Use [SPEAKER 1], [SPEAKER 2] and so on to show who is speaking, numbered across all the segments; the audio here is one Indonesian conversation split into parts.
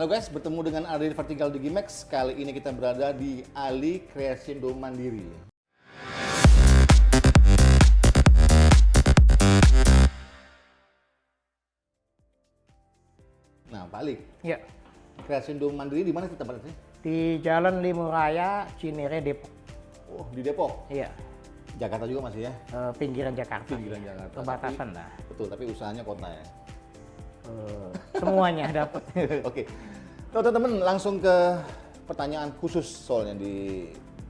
[SPEAKER 1] Halo guys, bertemu dengan Adri Vertical Digimax. Kali ini kita berada di Ali Crescendo Mandiri. Nah, Pak Ali,
[SPEAKER 2] Ya,
[SPEAKER 1] Crescendo Mandiri di mana sih tempatnya?
[SPEAKER 2] di Jalan Limuraya, Cinere, Depok.
[SPEAKER 1] Oh, di Depok.
[SPEAKER 2] Iya,
[SPEAKER 1] Jakarta juga masih ya?
[SPEAKER 2] pinggiran Jakarta.
[SPEAKER 1] Pinggiran Jakarta.
[SPEAKER 2] Perbatasan lah.
[SPEAKER 1] Betul, tapi usahanya kota ya.
[SPEAKER 2] Semuanya dapat.
[SPEAKER 1] Oke. Teman-teman, langsung ke pertanyaan khusus soalnya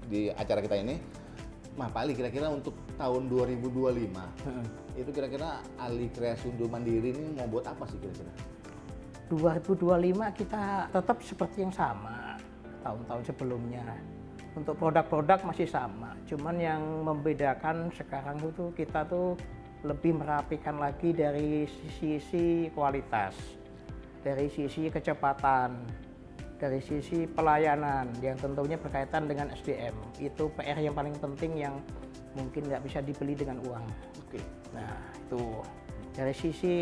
[SPEAKER 1] di acara kita ini. Pak Ali, kira-kira untuk tahun 2025, itu kira-kira Ali Crescendo Mandiri ini mau buat apa sih kira-kira?
[SPEAKER 2] 2025 kita tetap seperti yang sama tahun-tahun sebelumnya. Untuk produk-produk masih sama, cuman yang membedakan sekarang itu kita tuh lebih merapikan lagi dari sisi kualitas, dari sisi kecepatan, dari sisi pelayanan yang tentunya berkaitan dengan SDM. Itu PR yang paling penting yang mungkin nggak bisa dibeli dengan uang.
[SPEAKER 1] Oke.
[SPEAKER 2] Nah, itu dari sisi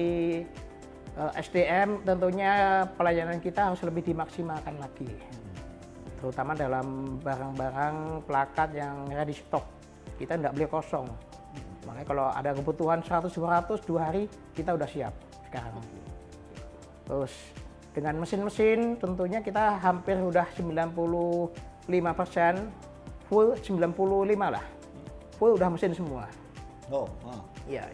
[SPEAKER 2] SDM tentunya pelayanan kita harus lebih dimaksimalkan lagi, terutama dalam barang-barang plakat yang ready stock. Kita nggak beli kosong, makanya kalau ada kebutuhan 100-200 2 hari kita udah siap sekarang. Terus dengan mesin-mesin tentunya kita hampir udah 95% full, 95 lah full udah mesin semua.
[SPEAKER 1] Oh,
[SPEAKER 2] Iya,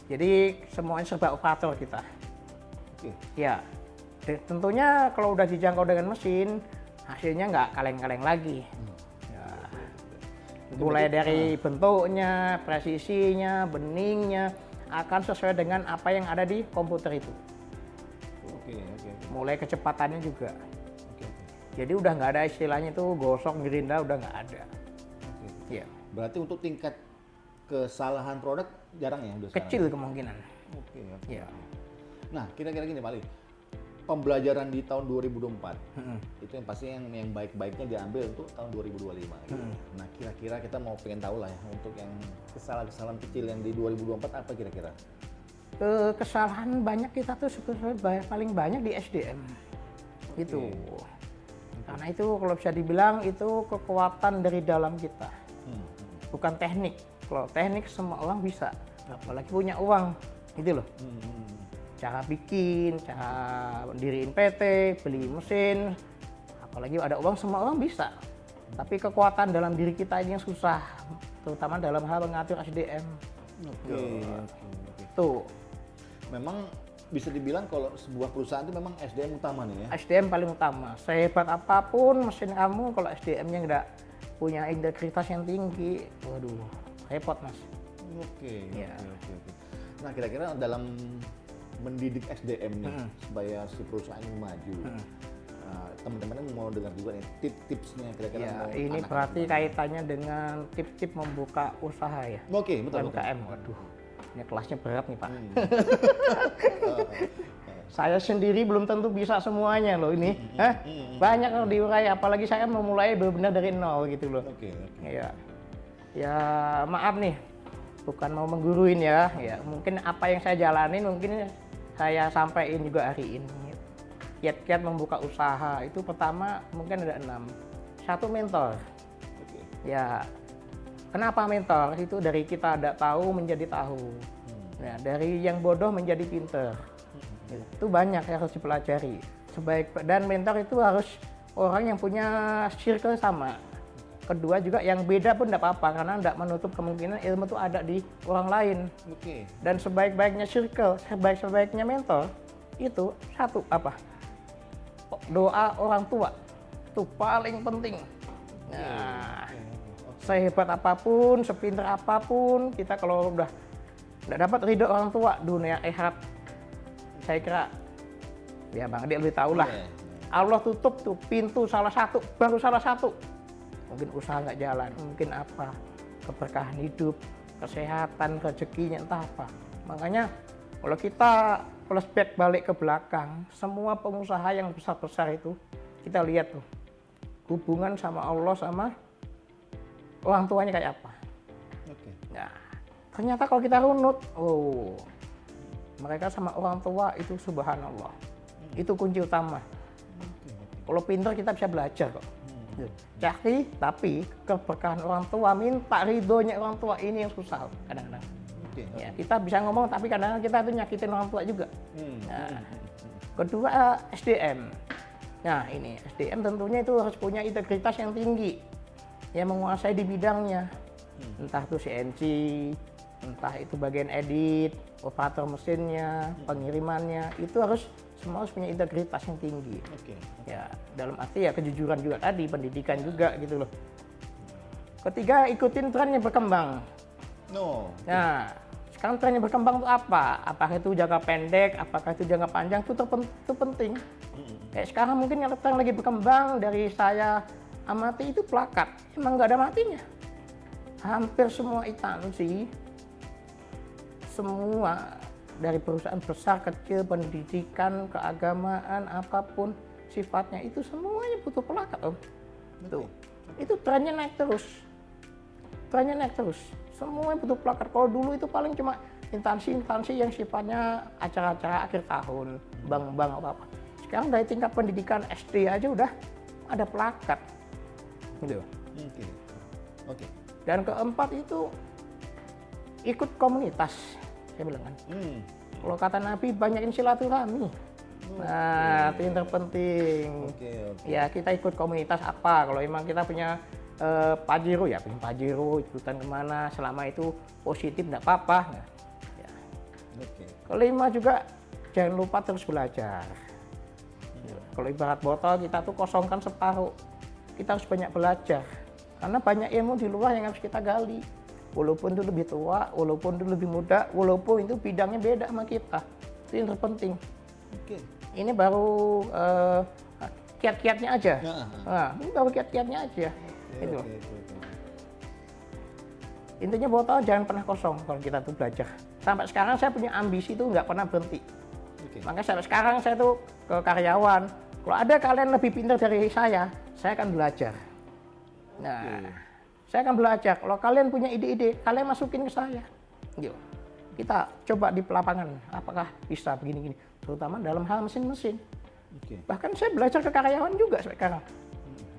[SPEAKER 2] jadi semuanya serba operator kita.
[SPEAKER 1] oke.
[SPEAKER 2] Ya, tentunya kalau udah dijangkau dengan mesin, hasilnya nggak kaleng-kaleng lagi. Ya, mulai dari bentuknya, presisinya, beningnya, akan sesuai dengan apa yang ada di komputer itu.
[SPEAKER 1] Oke.
[SPEAKER 2] Mulai kecepatannya juga.
[SPEAKER 1] Oke.
[SPEAKER 2] Jadi udah nggak ada istilahnya itu gosok, gerinda, udah nggak ada.
[SPEAKER 1] Oke.
[SPEAKER 2] Ya,
[SPEAKER 1] Berarti untuk tingkat kesalahan produk jarang ya udah sekarang?
[SPEAKER 2] kecil kemungkinan.
[SPEAKER 1] Oke.
[SPEAKER 2] Ya.
[SPEAKER 1] Nah, kira-kira gini Pak Ali, pembelajaran di tahun 2024 itu yang pasti yang baik-baiknya diambil untuk tahun 2025. Gitu. Nah, kira-kira kita mau pengen tahu lah ya untuk yang kesalahan-kesalahan kecil yang di 2024 apa kira-kira?
[SPEAKER 2] Kesalahan banyak kita tuh sebenarnya paling banyak di SDM. Itu. Karena itu kalau bisa dibilang itu kekuatan dari dalam kita. Bukan teknik. Kalau teknik semua orang bisa, apalagi punya uang, gitu loh. Cara bikin, cara mendiriin PT, beli mesin, apalagi ada uang semua orang bisa. Tapi kekuatan dalam diri kita ini yang susah, terutama dalam hal mengatur SDM.
[SPEAKER 1] Oke.
[SPEAKER 2] Tuh,
[SPEAKER 1] Memang bisa dibilang kalau sebuah perusahaan itu memang SDM utama nih ya?
[SPEAKER 2] SDM paling utama. Sehebat apapun mesin kamu, kalau SDM-nya nggak punya integritas yang tinggi, waduh, repot mas.
[SPEAKER 1] Oke.
[SPEAKER 2] Ya.
[SPEAKER 1] Nah, kira-kira dalam mendidik SDM nih supaya si perusahaan ini maju, teman-teman mau dengar juga nih tips-tipsnya kira-kira.
[SPEAKER 2] Ya,
[SPEAKER 1] mau
[SPEAKER 2] ini
[SPEAKER 1] anak-anak
[SPEAKER 2] berarti
[SPEAKER 1] gimana?
[SPEAKER 2] kaitannya dengan tip-tip membuka usaha ya.
[SPEAKER 1] Oke, betul.
[SPEAKER 2] UMKM, waduh, ini kelasnya berat nih Pak. Saya sendiri belum tentu bisa semuanya loh ini. Banyak loh diurai, apalagi saya memulai benar-benar dari nol gitu loh.
[SPEAKER 1] Oke.
[SPEAKER 2] Ya, ya maaf nih, bukan mau mengguruin ya. Ya mungkin apa yang saya jalanin mungkin saya sampaikan juga hari ini. Kiat-kiat membuka usaha itu pertama mungkin ada 6. 1 mentor.
[SPEAKER 1] Oke.
[SPEAKER 2] Ya, kenapa mentor? Itu dari kita tidak tahu menjadi tahu. Ya, dari yang bodoh menjadi pinter. Itu banyak yang harus dipelajari. Dan mentor itu harus orang yang punya circle sama. Kedua juga yang beda pun tidak apa-apa, karena tidak menutup kemungkinan ilmu itu ada di orang lain.
[SPEAKER 1] Oke.
[SPEAKER 2] Dan sebaik-baiknya circle, sebaik-baiknya mentor, itu satu apa? Doa orang tua. Itu paling penting. Nah, sehebat apapun, sepintar apapun, kita kalau udah nggak dapat ridho orang tua, dunia akhirat, saya kira, ya Bang Adi lebih tahu lah. Allah tutup tuh pintu salah satu, baru salah satu. Mungkin usaha nggak jalan, mungkin apa, keberkahan hidup, kesehatan, rezekinya, entah apa. Makanya kalau kita flashback balik ke belakang, semua pengusaha yang besar-besar itu, kita lihat tuh, hubungan sama Allah sama orang tuanya kayak apa.
[SPEAKER 1] Oke.
[SPEAKER 2] Nah, ternyata kalau kita runut, mereka sama orang tua itu subhanallah. Itu kunci utama. Kalau pintar kita bisa belajar kok. Cari, tapi keberkahan orang tua, minta ridhonya orang tua, ini yang susah kadang-kadang. Ya, kita bisa ngomong, tapi kadang-kadang kita tuh nyakitin orang tua juga. Nah, kedua SDM. Nah ini SDM tentunya itu harus punya integritas yang tinggi, yang menguasai di bidangnya. Entah itu CNC, entah itu bagian edit, operator mesinnya, pengirimannya, itu semua harus punya integritas yang tinggi. Ya, dalam arti ya kejujuran juga tadi, pendidikan juga gitu loh. Ketiga, ikutin tren yang berkembang. Nah, sekarang tren yang berkembang itu apa? Apakah itu jangka pendek, apakah itu jangka panjang, itu penting. Kayak sekarang mungkin yang tren lagi berkembang dari saya amati itu plakat, emang nggak ada matinya. Hampir semua instansi, semua dari perusahaan besar, kecil, pendidikan, keagamaan, apapun sifatnya itu semuanya butuh plakat, Om. Itu trennya naik terus. Semuanya butuh plakat. Kalau dulu itu paling cuma instansi-instansi yang sifatnya acara-acara akhir tahun, bank-bank apa-apa. Sekarang dari tingkat pendidikan SD aja udah ada plakat. Gitu. Dan keempat itu ikut komunitas. Saya bilang kan, kalau kata Nabi banyakin silaturahmi. Nah, itu yang terpenting. Ya kita ikut komunitas apa? Kalau memang kita punya Pajero ya, punya Pajero, ikutan kemana? Selama itu positif, nggak apa-apa. Nah, ya. Kelima juga jangan lupa terus belajar. Kalau ibarat botol kita tuh kosongkan separuh, kita harus banyak belajar. Karena banyak ilmu di luar yang harus kita gali. Walaupun itu lebih tua, walaupun itu lebih muda, walaupun itu bidangnya beda sama kita. Itu yang terpenting. Ini baru kiat-kiatnya aja. Nah, ini baru kiat-kiatnya aja. Itu. Intinya botol jangan pernah kosong kalau kita tuh belajar. Sampai sekarang saya punya ambisi itu nggak pernah berhenti. Makanya sampai sekarang saya tuh ke karyawan. Kalau ada kalian lebih pintar dari saya akan belajar. Nah. Saya akan belajar. Kalau kalian punya ide-ide, kalian masukin ke saya. Gitu. Kita coba di lapangan, apakah bisa begini-gini. Terutama dalam hal mesin-mesin. Bahkan saya belajar ke karyawan juga sampai sekarang.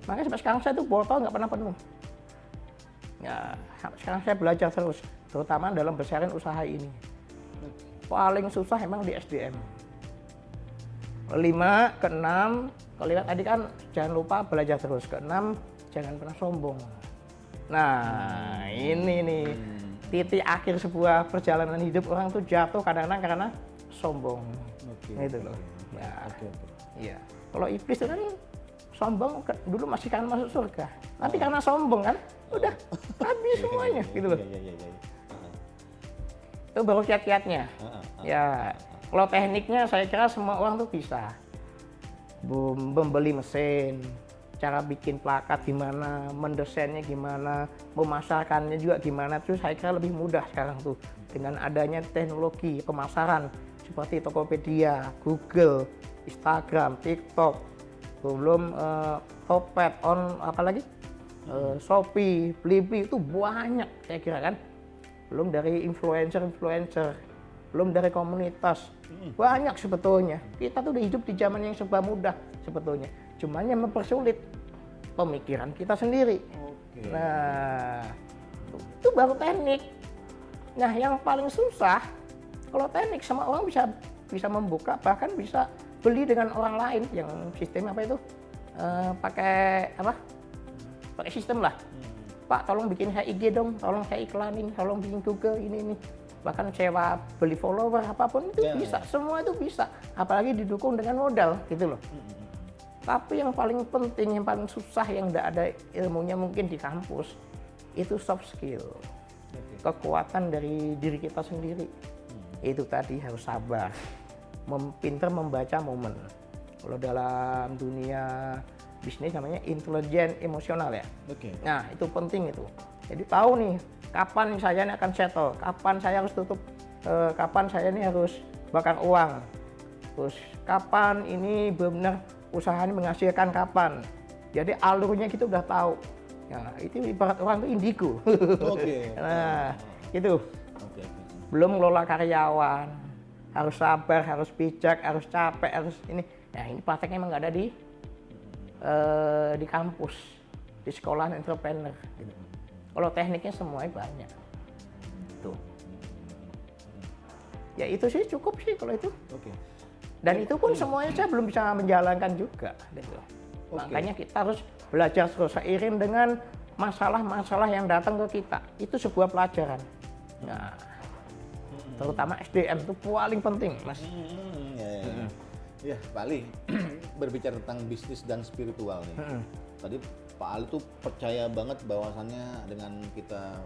[SPEAKER 2] Makanya sampai sekarang saya tuh botol nggak pernah penuh. Ya, sampai sekarang saya belajar terus. Terutama dalam besarin usaha ini. Paling susah emang di SDM. Kelima, keenam, kalau lihat tadi kan jangan lupa belajar terus. Keenam, jangan pernah sombong. Nah, ini nih titik akhir sebuah perjalanan hidup orang tuh jatuh kadang-kadang karena sombong. Gitu loh. Ya. Kalau iblis itu kan sombong dulu masih kan masuk surga. Nanti karena sombong kan, udah habis semuanya gitu loh. Itu baru kiat-kiatnya. Ya, kalau tekniknya saya kira semua orang tuh bisa. Membeli mesin, cara bikin plakat gimana, mendesainnya gimana, memasarkannya juga gimana, terus saya kira lebih mudah sekarang tuh dengan adanya teknologi pemasaran seperti Tokopedia, Google, Instagram, TikTok, belum Topet, apalagi Shopee, Blibli itu banyak saya kira kan, belum dari influencer, belum dari komunitas, banyak sebetulnya. Kita tuh udah hidup di zaman yang serba mudah sebetulnya. Cuman yang mempersulit pemikiran kita sendiri. Nah, itu baru teknik. Nah, yang paling susah kalau teknik sama orang bisa membuka, bahkan bisa beli dengan orang lain yang sistem apa itu pakai sistem lah. Pak, tolong bikin saya IG dong, tolong saya iklanin, tolong bikin Google ini. Bahkan sewa beli follower apapun itu bisa, semua itu bisa. Apalagi didukung dengan modal gitu loh. Tapi yang paling penting, yang paling susah, yang tidak ada ilmunya mungkin di kampus, itu soft skill. Kekuatan dari diri kita sendiri. Itu tadi harus sabar, pintar membaca momen. Kalau dalam dunia bisnis namanya intelijen emosional ya. Nah itu penting itu. Jadi tahu nih, kapan saya ini akan settle, kapan saya harus tutup, kapan saya ini harus bakar uang. Terus kapan ini benar usaha ini menghasilkan kapan. Jadi alurnya kita udah tahu. Ya, itu ibarat orang itu indigo. Nah, itu. Belum ngelola karyawan, harus sabar, harus bijak, harus capek, harus ini. Nah, ini prakteknya emang nggak ada di di kampus, di sekolah entrepreneur. Gitu. Kalau tekniknya semuanya banyak. Tuh. Ya itu sih cukup sih kalau itu.
[SPEAKER 1] Oke.
[SPEAKER 2] Dan itu pun semuanya saya belum bisa menjalankan juga. Gitu. Makanya kita harus belajar terus seiring dengan masalah-masalah yang datang ke kita. Itu sebuah pelajaran. Nah, terutama SDM itu paling penting, Mas.
[SPEAKER 1] Ya, Pak Ali berbicara tentang bisnis dan spiritual nih. Tadi Pak Ali tuh percaya banget bahwasannya dengan kita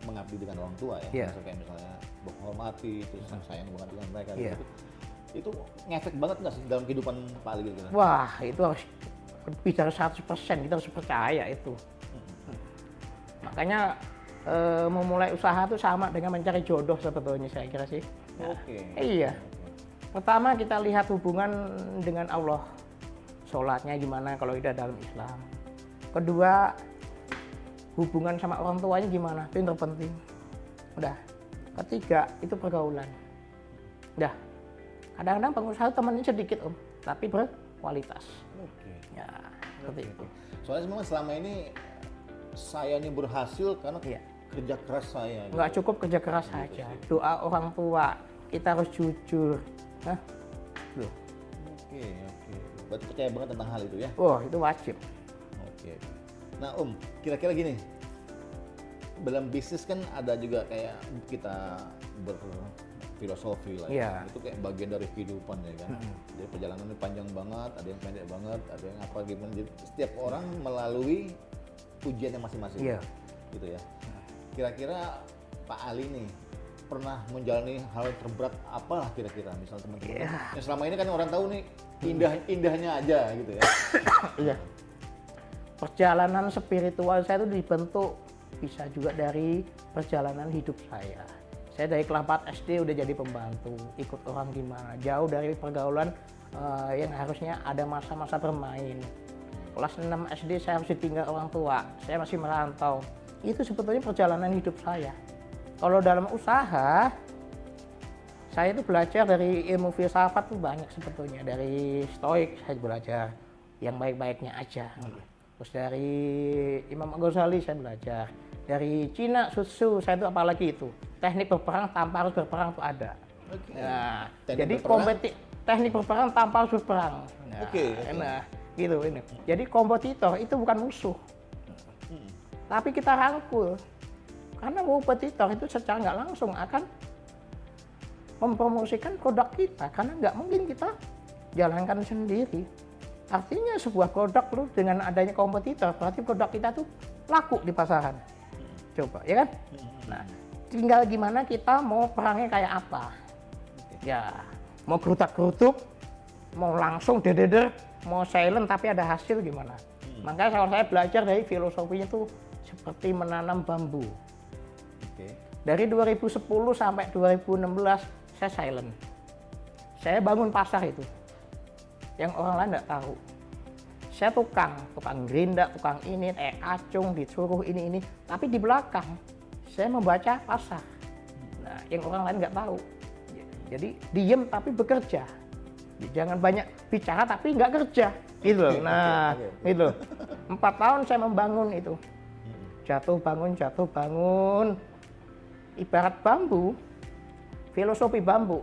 [SPEAKER 1] mengabdi dengan orang tua ya, kayak misalnya menghormati, terus sayang banget dengan mereka. Gitu. Itu ngefek banget nggak sih dalam kehidupan Pak Ali gitu?
[SPEAKER 2] Wah, itu harus bicara 100%, kita harus percaya itu. Makanya memulai usaha itu sama dengan mencari jodoh sebetulnya saya kira sih. Iya. Pertama kita lihat hubungan dengan Allah. Sholatnya gimana kalau udah dalam Islam. Kedua, hubungan sama orang tuanya gimana, itu yang terpenting. Udah. Ketiga, itu pergaulan. Udah. Kadang-kadang pengusaha temannya sedikit Om, tapi berkualitas. Ya, seperti itu.
[SPEAKER 1] Soalnya memang selama ini saya ini berhasil karena kerja keras saya.
[SPEAKER 2] Nggak cukup kerja keras saja, doa orang tua, kita harus jujur. Nah, loh.
[SPEAKER 1] Oke. Berarti percaya banget tentang hal itu ya?
[SPEAKER 2] Oh, itu wajib.
[SPEAKER 1] Oke. Nah Om, kira-kira gini, dalam bisnis kan ada juga kayak kita berfilosofi lah ya. Itu kayak bagian dari kehidupan ya kan. Jadi perjalanannya panjang banget, ada yang pendek banget, ada yang apa gimana. Jadi setiap orang melalui ujiannya masing-masing. Gitu ya. Kira-kira Pak Ali nih pernah menjalani hal terberat apalah kira-kira, misal teman-teman yang selama ini kan orang tahu nih indahnya aja gitu ya.
[SPEAKER 2] Iya. Perjalanan spiritual saya itu dibentuk bisa juga dari perjalanan hidup saya. Saya dari kelas 4 SD udah jadi pembantu, ikut orang gimana, jauh dari pergaulan yang harusnya ada masa-masa bermain. Kelas 6 SD saya harus ditinggal orang tua, saya masih merantau. Itu sebetulnya perjalanan hidup saya. Kalau dalam usaha, saya itu belajar dari ilmu filsafat tuh banyak sebetulnya. Dari Stoik saya belajar yang baik-baiknya aja. Terus dari Imam Ghazali saya belajar. Dari Cina, Sun saya itu apalagi itu. Teknik berperang tanpa harus berperang itu ada. Nah, jadi teknik berperang tanpa harus berperang. Nah, gitu ini. Jadi kompetitor itu bukan musuh. Tapi kita rangkul. Karena kompetitor itu secara nggak langsung akan mempromosikan produk kita, karena nggak mungkin kita jalankan sendiri. Artinya sebuah produk lu dengan adanya kompetitor, berarti produk kita tuh laku di pasaran. Coba, ya kan? Nah, tinggal gimana kita mau perangnya kayak apa. Ya, mau gerutak-gerutuk, mau langsung deder, mau silent tapi ada hasil gimana. Makanya kalau saya belajar dari filosofinya tuh seperti menanam bambu. Dari 2010 sampai 2016 saya silent. Saya bangun pasar itu yang orang lain nggak tahu. Saya tukang gerinda, tukang ini, acung, disuruh ini. Tapi di belakang saya membaca pasar. Nah, yang orang lain nggak tahu. Jadi diem tapi bekerja. Jangan banyak bicara tapi nggak kerja. Gitu. Nah, gitu. 4 tahun saya membangun itu. Jatuh bangun. Ibarat bambu, filosofi bambu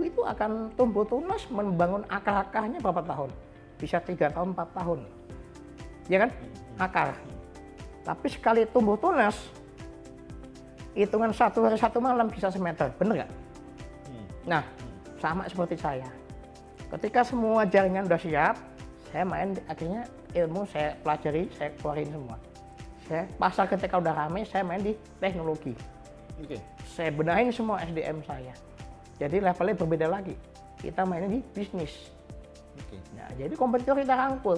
[SPEAKER 2] itu akan tumbuh tunas membangun akar-akarnya berapa tahun? Bisa 3 tahun, 4 tahun. Ya kan? Akar. Tapi sekali tumbuh tunas, hitungan 1 hari 1 malam bisa semeter, bener nggak? Nah, sama seperti saya. Ketika semua jaringan udah siap, saya main, akhirnya ilmu saya pelajari, saya keluarin semua. Saya pasar ketika udah ramai, saya main di teknologi. Saya benahin semua SDM saya. Jadi levelnya berbeda lagi. Kita mainnya di bisnis. Nah, jadi kompetitor kita rangkul.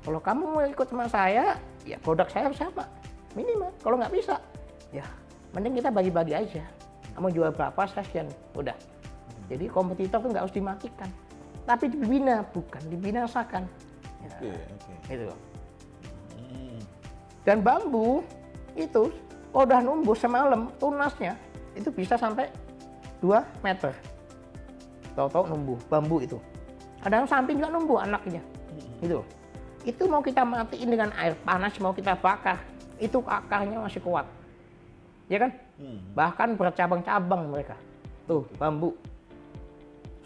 [SPEAKER 2] Kalau kamu mau ikut sama saya, ya produk saya harus sama. Minimal. Kalau nggak bisa, ya mending kita bagi-bagi aja. Kamu jual berapa, session. Udah. Jadi kompetitor tuh nggak harus dimatikan. Tapi dibina, bukan dibinasakan. Itu. Dan bambu itu kalau udah numbuh semalam, tunasnya itu bisa sampai 2 meter. Tahu-tahu numbuh, bambu itu. Kadang samping juga numbuh anaknya. Gitu. Itu mau kita matiin dengan air panas, mau kita bakar, itu akarnya masih kuat. Ya kan? Bahkan bercabang-cabang mereka. Tuh, bambu.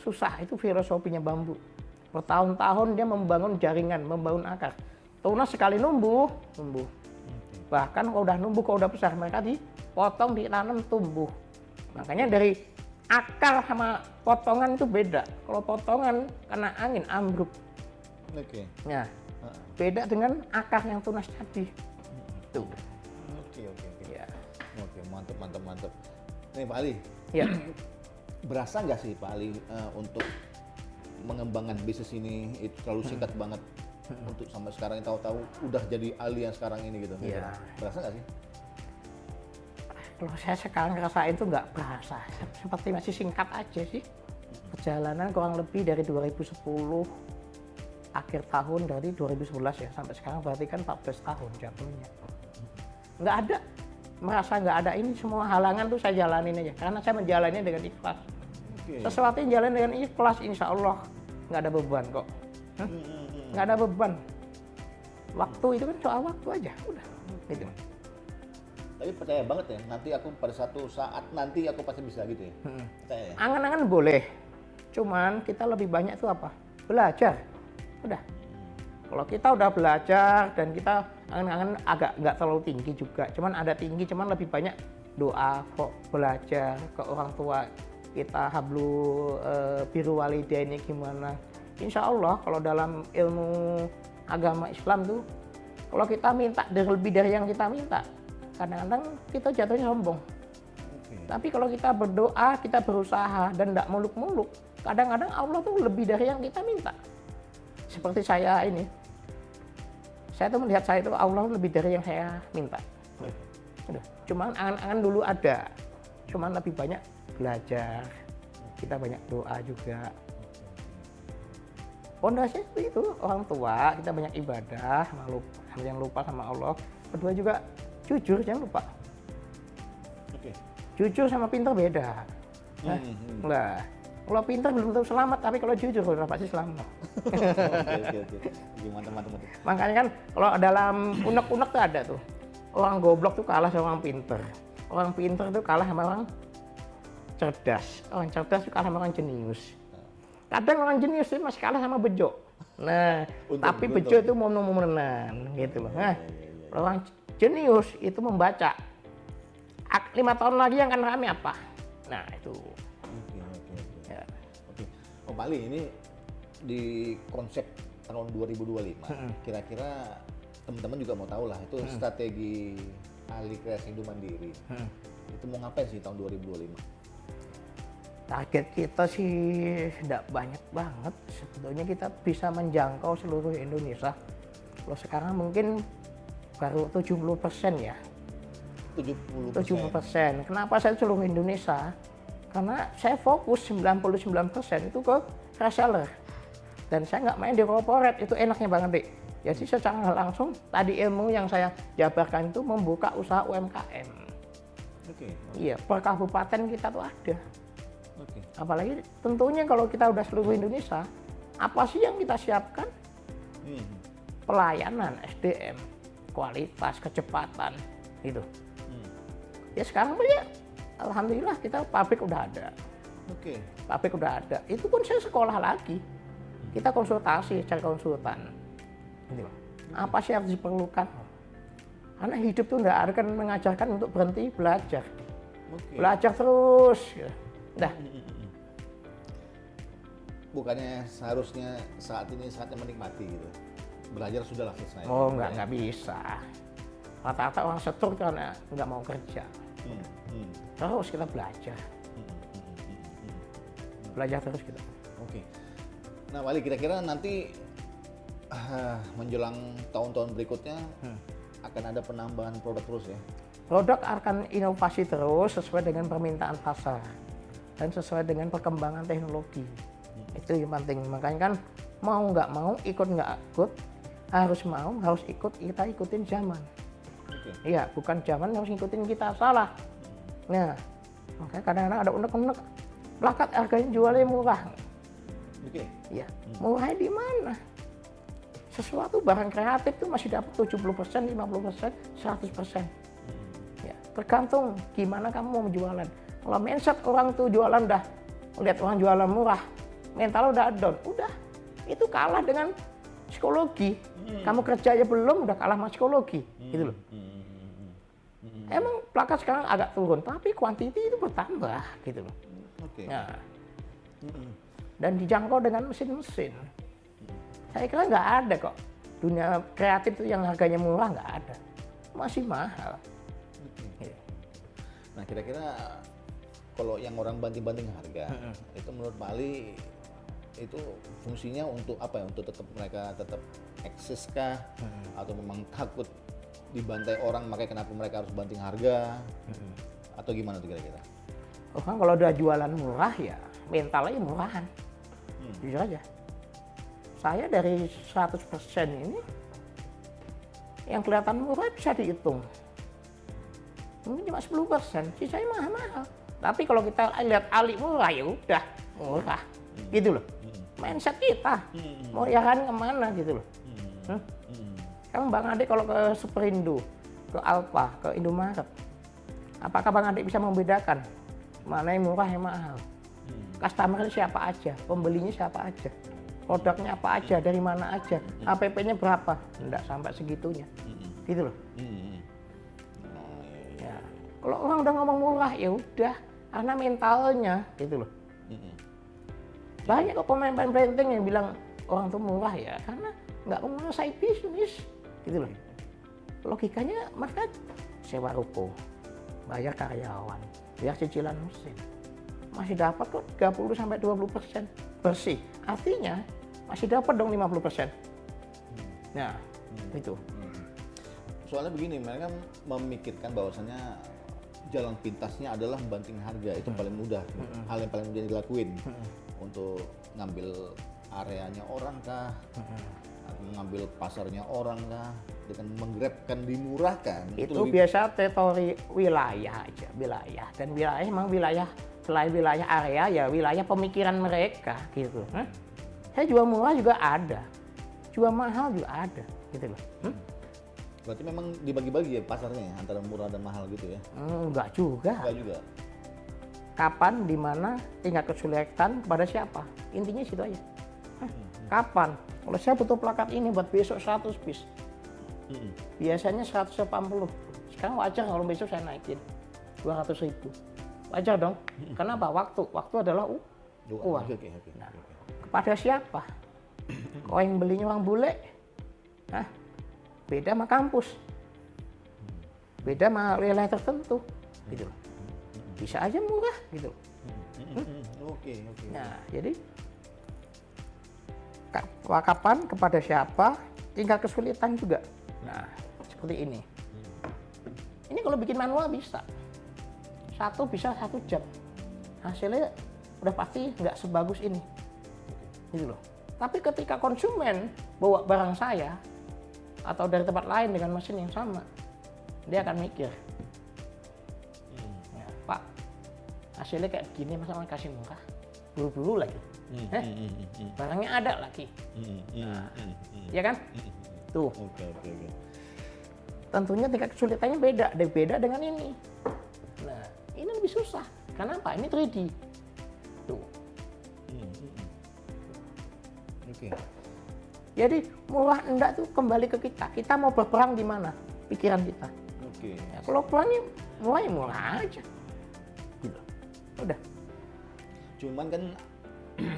[SPEAKER 2] Susah, itu filosofinya bambu. Bertahun-tahun dia membangun jaringan, membangun akar. Tunas sekali numbuh. Bahkan kalau udah numbuh, kalau udah besar, mereka dipotong, ditanam, tumbuh. Makanya dari akar sama potongan itu beda. Kalau potongan kena angin, ambruk.
[SPEAKER 1] Oke.
[SPEAKER 2] Nah, beda dengan akar yang tunas tadi. Tuh.
[SPEAKER 1] Oke.
[SPEAKER 2] Ya.
[SPEAKER 1] Oke, mantap. Nih Pak Ali,
[SPEAKER 2] Ya.
[SPEAKER 1] berasa nggak sih Pak Ali untuk mengembangkan bisnis ini itu terlalu singkat banget untuk sampai sekarang yang tahu-tahu udah jadi Ali yang sekarang ini gitu?
[SPEAKER 2] Iya.
[SPEAKER 1] Berasa nggak sih?
[SPEAKER 2] Kalau saya sekarang ngerasain itu nggak berasa, seperti masih singkat aja sih. Perjalanan kurang lebih dari 2010 akhir tahun, dari 2011 ya sampai sekarang, berarti kan 14 tahun jatuhnya. Nggak ada, merasa nggak ada, ini semua halangan tuh saya jalanin aja karena saya menjalannya dengan ikhlas. Sesuatu yang jalan dengan ikhlas, insya Allah nggak ada beban kok. Nggak ada beban. Waktu itu kan soal waktu aja, udah. Gitu.
[SPEAKER 1] Tapi percaya banget ya, nanti aku pada satu saat nanti aku pasti bisa gitu ya. Percaya ya?
[SPEAKER 2] Angan-angan boleh, cuman kita lebih banyak tuh apa? Belajar. Udah. Kalau kita udah belajar dan kita angan-angan agak nggak terlalu tinggi juga, cuman ada tinggi, cuman lebih banyak doa kok, belajar ke orang tua kita, hablu biru walidaini gimana. Insya Allah kalau dalam ilmu agama Islam tuh, kalau kita minta lebih dari yang kita minta, kadang-kadang kita jatuhnya sombong. Tapi kalau kita berdoa, kita berusaha dan tidak muluk-muluk, kadang-kadang Allah tuh lebih dari yang kita minta. Seperti saya ini, saya tuh melihat saya itu Allah lebih dari yang saya minta. Cuman angan-angan dulu ada, cuman lebih banyak belajar, kita banyak doa juga. Pondasinya itu orang tua, kita banyak ibadah, jangan lupa sama Allah. Kedua juga jujur, jangan lupa. Jujur sama pintar beda. Nah, kalau pintar belum tentu selamat, tapi kalau jujur udah pasti selamat.
[SPEAKER 1] Mantap.
[SPEAKER 2] Makanya kan kalau dalam unek-unek tuh ada tuh, orang goblok tuh kalah sama orang pintar. Orang pintar tuh kalah sama orang cerdas. Orang cerdas tuh kalah sama orang jenius. Kadang orang jenius itu masih kalah sama bejo. Nah, tapi bejo itu mau menenan gitu loh. Nah, orang jenius itu membaca. 5 tahun lagi yang akan rame apa? Nah, itu.
[SPEAKER 1] Ya. Oke. Oh, Pak Ali, ini di konsep tahun 2025, kira-kira teman-teman juga mau tahu lah, itu strategi Ali Kreasi Hidup Mandiri. Itu mau ngapain sih tahun 2025?
[SPEAKER 2] Target kita sih tidak banyak banget. Sebetulnya kita bisa menjangkau seluruh Indonesia. Kalau sekarang mungkin baru 70% ya. 70%. Kenapa saya seluruh Indonesia? Karena saya fokus 99% itu ke reseller. Dan saya nggak main di corporate, itu enaknya banget deh. Jadi secara langsung tadi ilmu yang saya jabarkan itu membuka usaha UMKM. Iya, per kabupaten kita tuh ada. Apalagi tentunya kalau kita udah seluruh Indonesia, apa sih yang kita siapkan? Pelayanan, SDM, kualitas, kecepatan, gitu. Ya sekarang ya, alhamdulillah kita pabrik udah ada. Pabrik udah ada. Itu pun saya sekolah lagi. Kita konsultasi, cari konsultan. Gitu. Apa sih yang diperlukan? Karena hidup tuh nggak akan mengajarkan untuk berhenti belajar. Belajar terus. Gitu. Dah.
[SPEAKER 1] Bukannya seharusnya saat ini saatnya menikmati gitu. Belajar sudahlah selesai.
[SPEAKER 2] Oh, nggak bisa. Rata-rata orang setur karena nggak mau kerja. Terus kita belajar. Belajar terus kita.
[SPEAKER 1] Oke. Nah, Wali, kira-kira nanti menjelang tahun-tahun berikutnya akan ada penambahan produk terus ya?
[SPEAKER 2] Produk akan inovasi terus sesuai dengan permintaan pasar dan sesuai dengan perkembangan teknologi. Itu yang penting. Makanya kan mau nggak mau, ikut nggak ikut, harus mau, harus ikut, kita ikutin zaman. Iya, bukan zaman harus ngikutin kita, salah. Nah, makanya kadang-kadang ada unek-unek, plakat harganya jualnya murah. Iya, murahnya di mana? sesuatu barang kreatif itu masih dapat 70%, 50%, 100%. Ya, tergantung gimana kamu mau jualan. Kalau mindset orang tuh jualan dah, lihat orang jualan murah, mental udah down, udah itu kalah dengan psikologi. Kamu kerja aja belum, udah kalah sama psikologi, gitu loh. Emang plakat sekarang agak turun, tapi kuantiti itu bertambah, gitu loh.
[SPEAKER 1] Oke.
[SPEAKER 2] Nah, dan dijangkau dengan mesin-mesin. Saya kira nggak ada kok dunia kreatif itu yang harganya murah, nggak ada, masih mahal.
[SPEAKER 1] Oke. Nah kira-kira kalau yang orang banting-banting harga, itu menurut Pak Ali itu fungsinya untuk apa ya? Untuk tetap mereka tetap eksis kah? Atau memang takut dibantai orang, makanya kenapa mereka harus banting harga? Atau gimana tuh kira-kira?
[SPEAKER 2] Orang kalau udah jualan murah ya mentalnya murahan. Jujur aja. Saya dari 100% ini yang kelihatan murah bisa dihitung. Mungkin cuma 10%, sisanya mahal-mahal. Tapi kalau kita lihat Ali murah ya udah murah. Gitu loh. Mindset kita. Mau yaran kemana gitu loh. Kamu Bang Ade kalau ke Superindo, ke Alfa, ke Indomaret, apakah Bang Ade bisa membedakan mana yang murah yang mahal? Customer siapa aja, pembelinya siapa aja, produknya apa aja, dari mana aja, APP-nya berapa? Enggak sampai segitunya, gitu loh. Ya. Kalau orang udah ngomong murah ya udah, karena mentalnya, gitu loh. Banyak kok pemain-pemain branding yang bilang orang tuh murah ya, karena nggak menguasai bisnis, gitu loh. Logikanya mereka sewa ruko, bayar karyawan, bayar cicilan mesin, masih dapat kok 30-20% bersih. Artinya masih dapat dong 50%. Nah, itu.
[SPEAKER 1] Soalnya begini, mereka memikirkan bahwasannya jalan pintasnya adalah banting harga, itu paling mudah. Hal yang paling mudah dilakuin untuk ngambil areanya orang kah, atau mengambil pasarnya orang kah, dengan menggrabkan, dimurahkan.
[SPEAKER 2] Itu biasa teritori wilayah aja, wilayah. Dan wilayah emang wilayah, selain wilayah area ya wilayah pemikiran mereka gitu. Saya jual murah juga ada, jual mahal juga ada, gitu loh.
[SPEAKER 1] Berarti memang dibagi-bagi ya pasarnya ya, antara murah dan mahal gitu ya?
[SPEAKER 2] Enggak juga.
[SPEAKER 1] Enggak juga.
[SPEAKER 2] Kapan, di mana, tingkat kesulitan kepada siapa? Intinya situ aja. Kapan? Kalau saya butuh plakat ini buat besok 100 piece. Biasanya 180. Sekarang wajar kalau besok saya naikin 200.000. Wajar dong. Kenapa? Waktu adalah uang.
[SPEAKER 1] Oke.
[SPEAKER 2] Nah, kepada siapa? Kalau yang belinya orang bule, beda sama kampus, beda sama wilayah tertentu, gitu loh. Bisa aja murah, gitu.
[SPEAKER 1] Oke.
[SPEAKER 2] Nah, jadi kapan, kepada siapa, tinggal kesulitan juga. Nah, seperti ini. Ini kalau bikin manual bisa. Bisa 1 jam. Hasilnya udah pasti nggak sebagus ini. Gitu loh. Tapi ketika konsumen bawa barang saya, atau dari tempat lain dengan mesin yang sama, dia akan mikir, ya, Pak, hasilnya kayak gini masa mau kasih murah, buru-buru lagi, barangnya ada lagi, ya kan? Tuh.
[SPEAKER 1] Oke.
[SPEAKER 2] Tentunya tingkat kesulitannya beda dengan ini. Nah, ini lebih susah. Kenapa? Ini 3D. Tuh.
[SPEAKER 1] Oke.
[SPEAKER 2] Jadi murah enggak tuh kembali ke kita. Kita mau berperang di mana? Pikiran kita.
[SPEAKER 1] Oke.
[SPEAKER 2] Ya, kalau perangnya murah ya murah aja. Gitu. Udah.
[SPEAKER 1] Cuman kan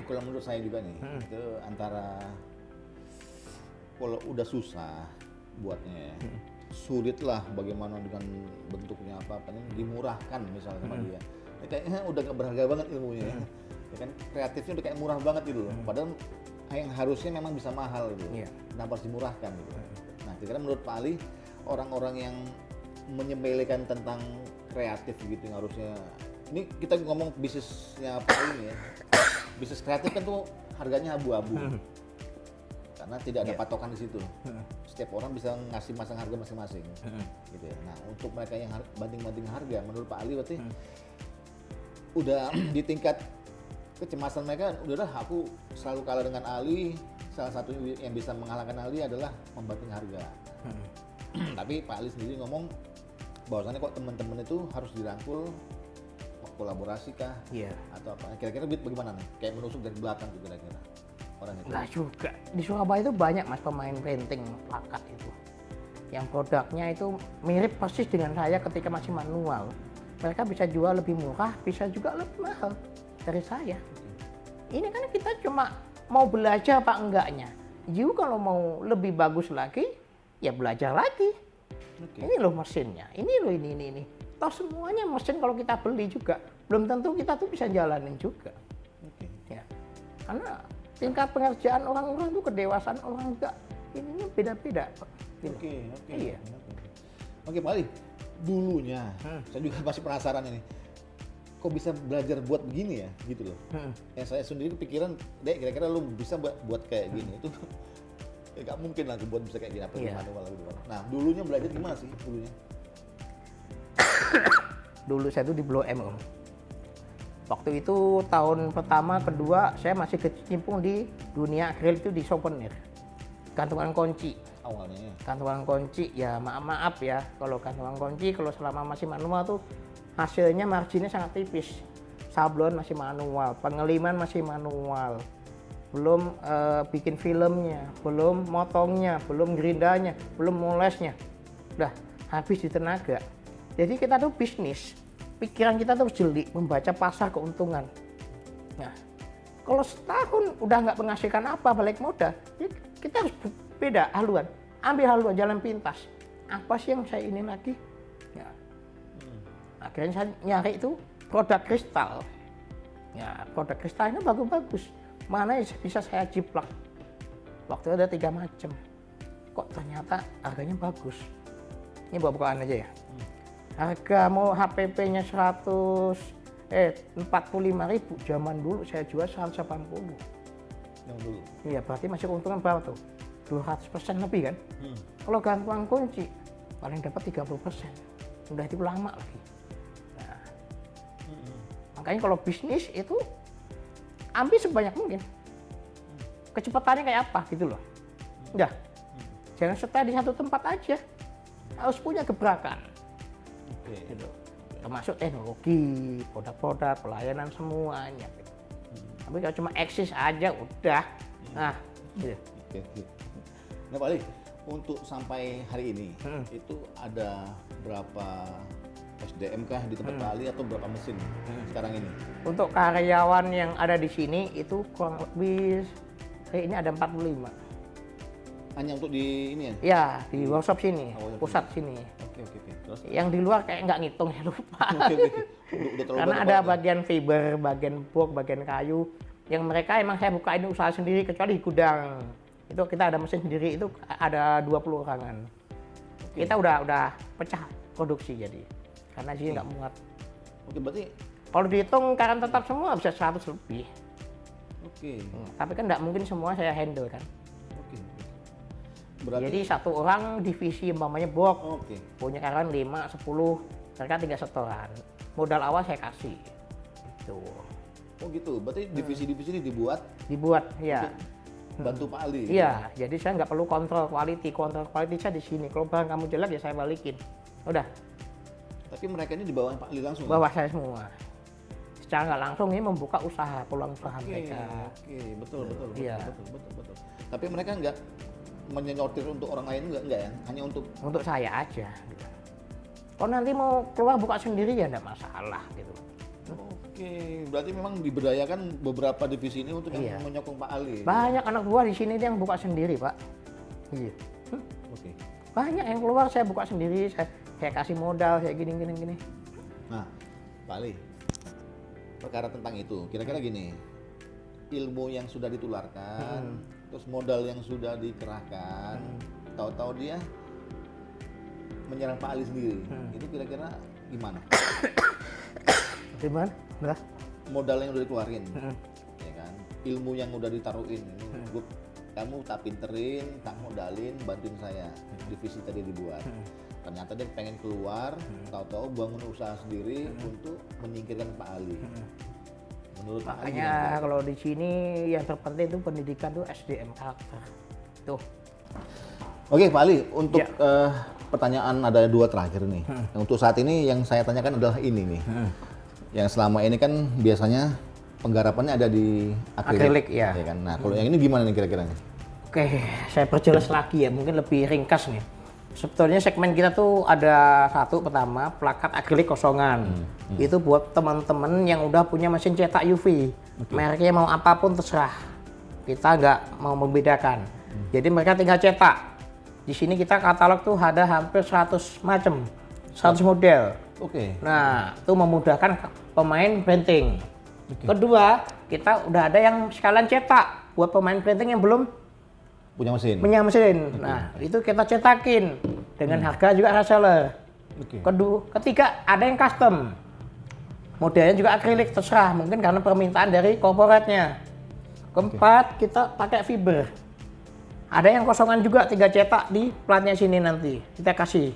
[SPEAKER 1] kalau menurut saya juga nih, itu antara kalau udah susah buatnya, sulit lah bagaimana dengan bentuknya apa-apanya dimurahkan misalnya sama dia. Ya, kayaknya udah gak berharga banget ilmunya ya. Ya kan kreatifnya udah kayak murah banget gitu loh. Padahal yang harusnya memang bisa mahal gitu. Kenapa harus dimurahkan gitu. Nah, kira-kira menurut Pak Ali, orang-orang yang menyepelekan tentang kreatif gitu yang harusnya, ini kita ngomong bisnisnya Pak Ali ya. Bisnis kreatif kan tuh harganya abu-abu. Karena tidak ada patokan di situ. Setiap orang bisa ngasih masang harga masing-masing. Gitu ya. Nah, untuk mereka yang banting-banting harga, menurut Pak Ali berarti udah di tingkat kecemasan mereka, udahlah aku selalu kalah dengan Ali, salah satu yang bisa mengalahkan Ali adalah membanting harga. Tapi Pak Ali sendiri ngomong bahwasannya kok teman-teman itu harus dirangkul, kolaborasi kah?
[SPEAKER 2] Iya.
[SPEAKER 1] Atau apa? Kira-kira bagaimana nih? Kayak menusuk dari belakang tuh kira-kira orang itu.
[SPEAKER 2] Enggak juga. Di Surabaya itu banyak mas pemain painting plakat itu. Yang produknya itu mirip persis dengan saya ketika masih manual. Mereka bisa jual lebih murah, bisa juga lebih mahal dari saya. Ini kan kita cuma mau belajar apa enggaknya. You kalau mau lebih bagus lagi, ya belajar lagi. Ini loh mesinnya, ini loh ini. Toh semuanya mesin kalau kita beli juga, belum tentu kita tuh bisa jalanin juga. Ya. Karena tingkat pengerjaan orang-orang itu, kedewasaan orang juga, ini beda-beda.
[SPEAKER 1] Oke.
[SPEAKER 2] Iya.
[SPEAKER 1] Oke, Pak Ali, dulunya saya juga masih penasaran ini. Kok bisa belajar buat begini ya, gitu loh. Yang saya sendiri kepikiran, Dek, kira-kira lu bisa buat kayak gini. Itu nggak mungkin lah buat bisa kayak gini, apa
[SPEAKER 2] Iya.
[SPEAKER 1] gimana. Nah, dulunya belajar gimana sih dulunya?
[SPEAKER 2] Dulu saya tuh di Blok M, Om. Waktu itu tahun pertama, kedua, saya masih kecimpung di dunia grill itu di souvenir. Gantungan kunci.
[SPEAKER 1] Awalnya ya?
[SPEAKER 2] Gantungan kunci, ya maaf ya, kalau gantungan kunci, kalau selama masih manual tuh hasilnya marginnya sangat tipis. Sablon masih manual, pengeliman masih manual. Belum bikin filmnya, belum motongnya, belum gerindanya, belum molesnya. Udah habis di tenaga. Jadi kita tuh bisnis, pikiran kita tuh jeli, membaca pasar keuntungan. Nah, kalau setahun udah nggak menghasilkan apa balik modal, ya kita harus beda haluan, ambil haluan jalan pintas. Apa sih yang saya ini lagi? Ya. Akhirnya saya nyari itu produk kristal. Ya, produk kristalnya bagus-bagus. Mana yang bisa saya jiplak? Waktu itu ada 3 macam. Kok ternyata harganya bagus. Ini buka-bukaan aja ya. Harga mau HPP-nya 45.000, zaman dulu saya jual 180.
[SPEAKER 1] Yang dulu.
[SPEAKER 2] Iya, berarti masih keuntungan berapa tuh? 200% lebih kan? Kalau gantungan kunci paling dapat 30%. Udah itu lama lagi. Nah, makanya kalau bisnis itu ambil sebanyak mungkin. Kecepatannya kayak apa gitu loh. Udah. Jangan stay di satu tempat aja. Harus punya gebrakan. Gitu. Termasuk teknologi, produk-produk, pelayanan semuanya. Tapi kalau cuma eksis aja udah. Nah, gitu.
[SPEAKER 1] Nah, Pak Ali, untuk sampai hari ini itu ada berapa SDM kah di tempat Pak Ali atau berapa mesin sekarang ini?
[SPEAKER 2] Untuk karyawan yang ada di sini itu kurang lebih kayaknya ada 45.
[SPEAKER 1] Hanya untuk di ini ya?
[SPEAKER 2] Ya, di workshop sini,
[SPEAKER 1] Oh,
[SPEAKER 2] pusat sini.
[SPEAKER 1] Oke. Terus?
[SPEAKER 2] Yang di luar kayak nggak ngitung, ya lupa.
[SPEAKER 1] Oke. Udah terlalu
[SPEAKER 2] Karena
[SPEAKER 1] banyak
[SPEAKER 2] ada
[SPEAKER 1] banget ya?
[SPEAKER 2] bagian fiber, bagian box, bagian kayu. Yang mereka emang saya buka ini usaha sendiri kecuali di gudang. Itu kita ada mesin sendiri, itu ada 20 orangan. Kita udah pecah produksi jadi. Karena sini nggak muat.
[SPEAKER 1] Oke, berarti
[SPEAKER 2] Kalau dihitung karyawan tetap semua bisa 100 lebih.
[SPEAKER 1] oke.
[SPEAKER 2] Tapi kan nggak mungkin semua saya handle kan.
[SPEAKER 1] Oke. Berarti
[SPEAKER 2] Jadi satu orang divisi umpamanya box,
[SPEAKER 1] oke.
[SPEAKER 2] punya karyawan 5, 10, mereka tinggal setoran. Modal awal saya kasih. Itu.
[SPEAKER 1] Oh gitu. Berarti divisi-divisi ini dibuat
[SPEAKER 2] Dibuat, ya.
[SPEAKER 1] bantu Pak Ali.
[SPEAKER 2] Iya, jadi saya nggak perlu kontrol quality saya di sini. Kalau barang kamu jelek ya saya balikin. Udah,
[SPEAKER 1] Tapi mereka ini di bawah Pak Ali langsung.
[SPEAKER 2] bawah saya semua. Secara nggak langsung ini membuka usaha, peluang usaha
[SPEAKER 1] Oke,
[SPEAKER 2] mereka.
[SPEAKER 1] betul.
[SPEAKER 2] Iya.
[SPEAKER 1] Betul. Tapi mereka nggak menyortir untuk orang lain nggak ya? Hanya untuk
[SPEAKER 2] Untuk saya aja. Gitu. Kalau nanti mau keluar buka sendiri ya nggak masalah gitu.
[SPEAKER 1] Oke, berarti memang diberdayakan beberapa divisi ini untuk
[SPEAKER 2] Iya.
[SPEAKER 1] yang menyokong Pak Ali.
[SPEAKER 2] Banyak anak buah di sini yang buka sendiri, Pak. Iya.
[SPEAKER 1] Oke.
[SPEAKER 2] Banyak yang keluar saya buka sendiri, saya kasih modal, saya gini.
[SPEAKER 1] Nah, Pak Ali, perkara tentang itu, kira-kira gini, ilmu yang sudah ditularkan, terus modal yang sudah dikerahkan, tahu-tahu dia menyerang Pak Ali sendiri, itu kira-kira gimana?
[SPEAKER 2] Gimana? Benar?
[SPEAKER 1] Modal yang udah dikeluarin, ya kan? Ilmu yang udah ditaruhin, kamu tak pinterin, tak modalin, bantuin saya, divisi tadi dibuat. Ternyata dia pengen keluar, tahu-tahu bangun usaha sendiri untuk menyingkirkan Pak Ali. Menurut Pak Ali
[SPEAKER 2] Makanya kalau di sini yang terpenting itu pendidikan tuh SDM karakter. Tuh.
[SPEAKER 1] Oke Pak Ali, untuk
[SPEAKER 2] Ya.
[SPEAKER 1] pertanyaan ada 2 terakhir nih. Untuk saat ini yang saya tanyakan adalah ini nih. Yang selama ini kan biasanya penggarapannya ada di
[SPEAKER 2] Akrilik,
[SPEAKER 1] akrilik.
[SPEAKER 2] ya.
[SPEAKER 1] Kan? Nah kalau yang ini gimana nih kira-kira nih?
[SPEAKER 2] Oke, saya perjelas lagi ya, mungkin lebih ringkas nih. Sebetulnya segmen kita tuh ada satu pertama plakat akrilik kosongan. Itu buat teman-teman yang udah punya mesin cetak UV. Mereknya mau apapun terserah. Kita nggak mau membedakan. Jadi mereka tinggal cetak. Di sini kita katalog tuh ada hampir 100 macam, 100 model.
[SPEAKER 1] Oke.
[SPEAKER 2] Nah, itu memudahkan pemain printing. Kedua, kita udah ada yang sekalian cetak buat pemain printing yang belum
[SPEAKER 1] Punya mesin.
[SPEAKER 2] punya mesin. Nah, itu kita cetakin dengan harga juga reseller. Kedua, ketiga ada yang custom. Modelnya juga akrilik terserah, mungkin karena permintaan dari korporatnya. Keempat, kita pakai fiber. Ada yang kosongan juga, tinggal cetak di platnya sini nanti kita kasih.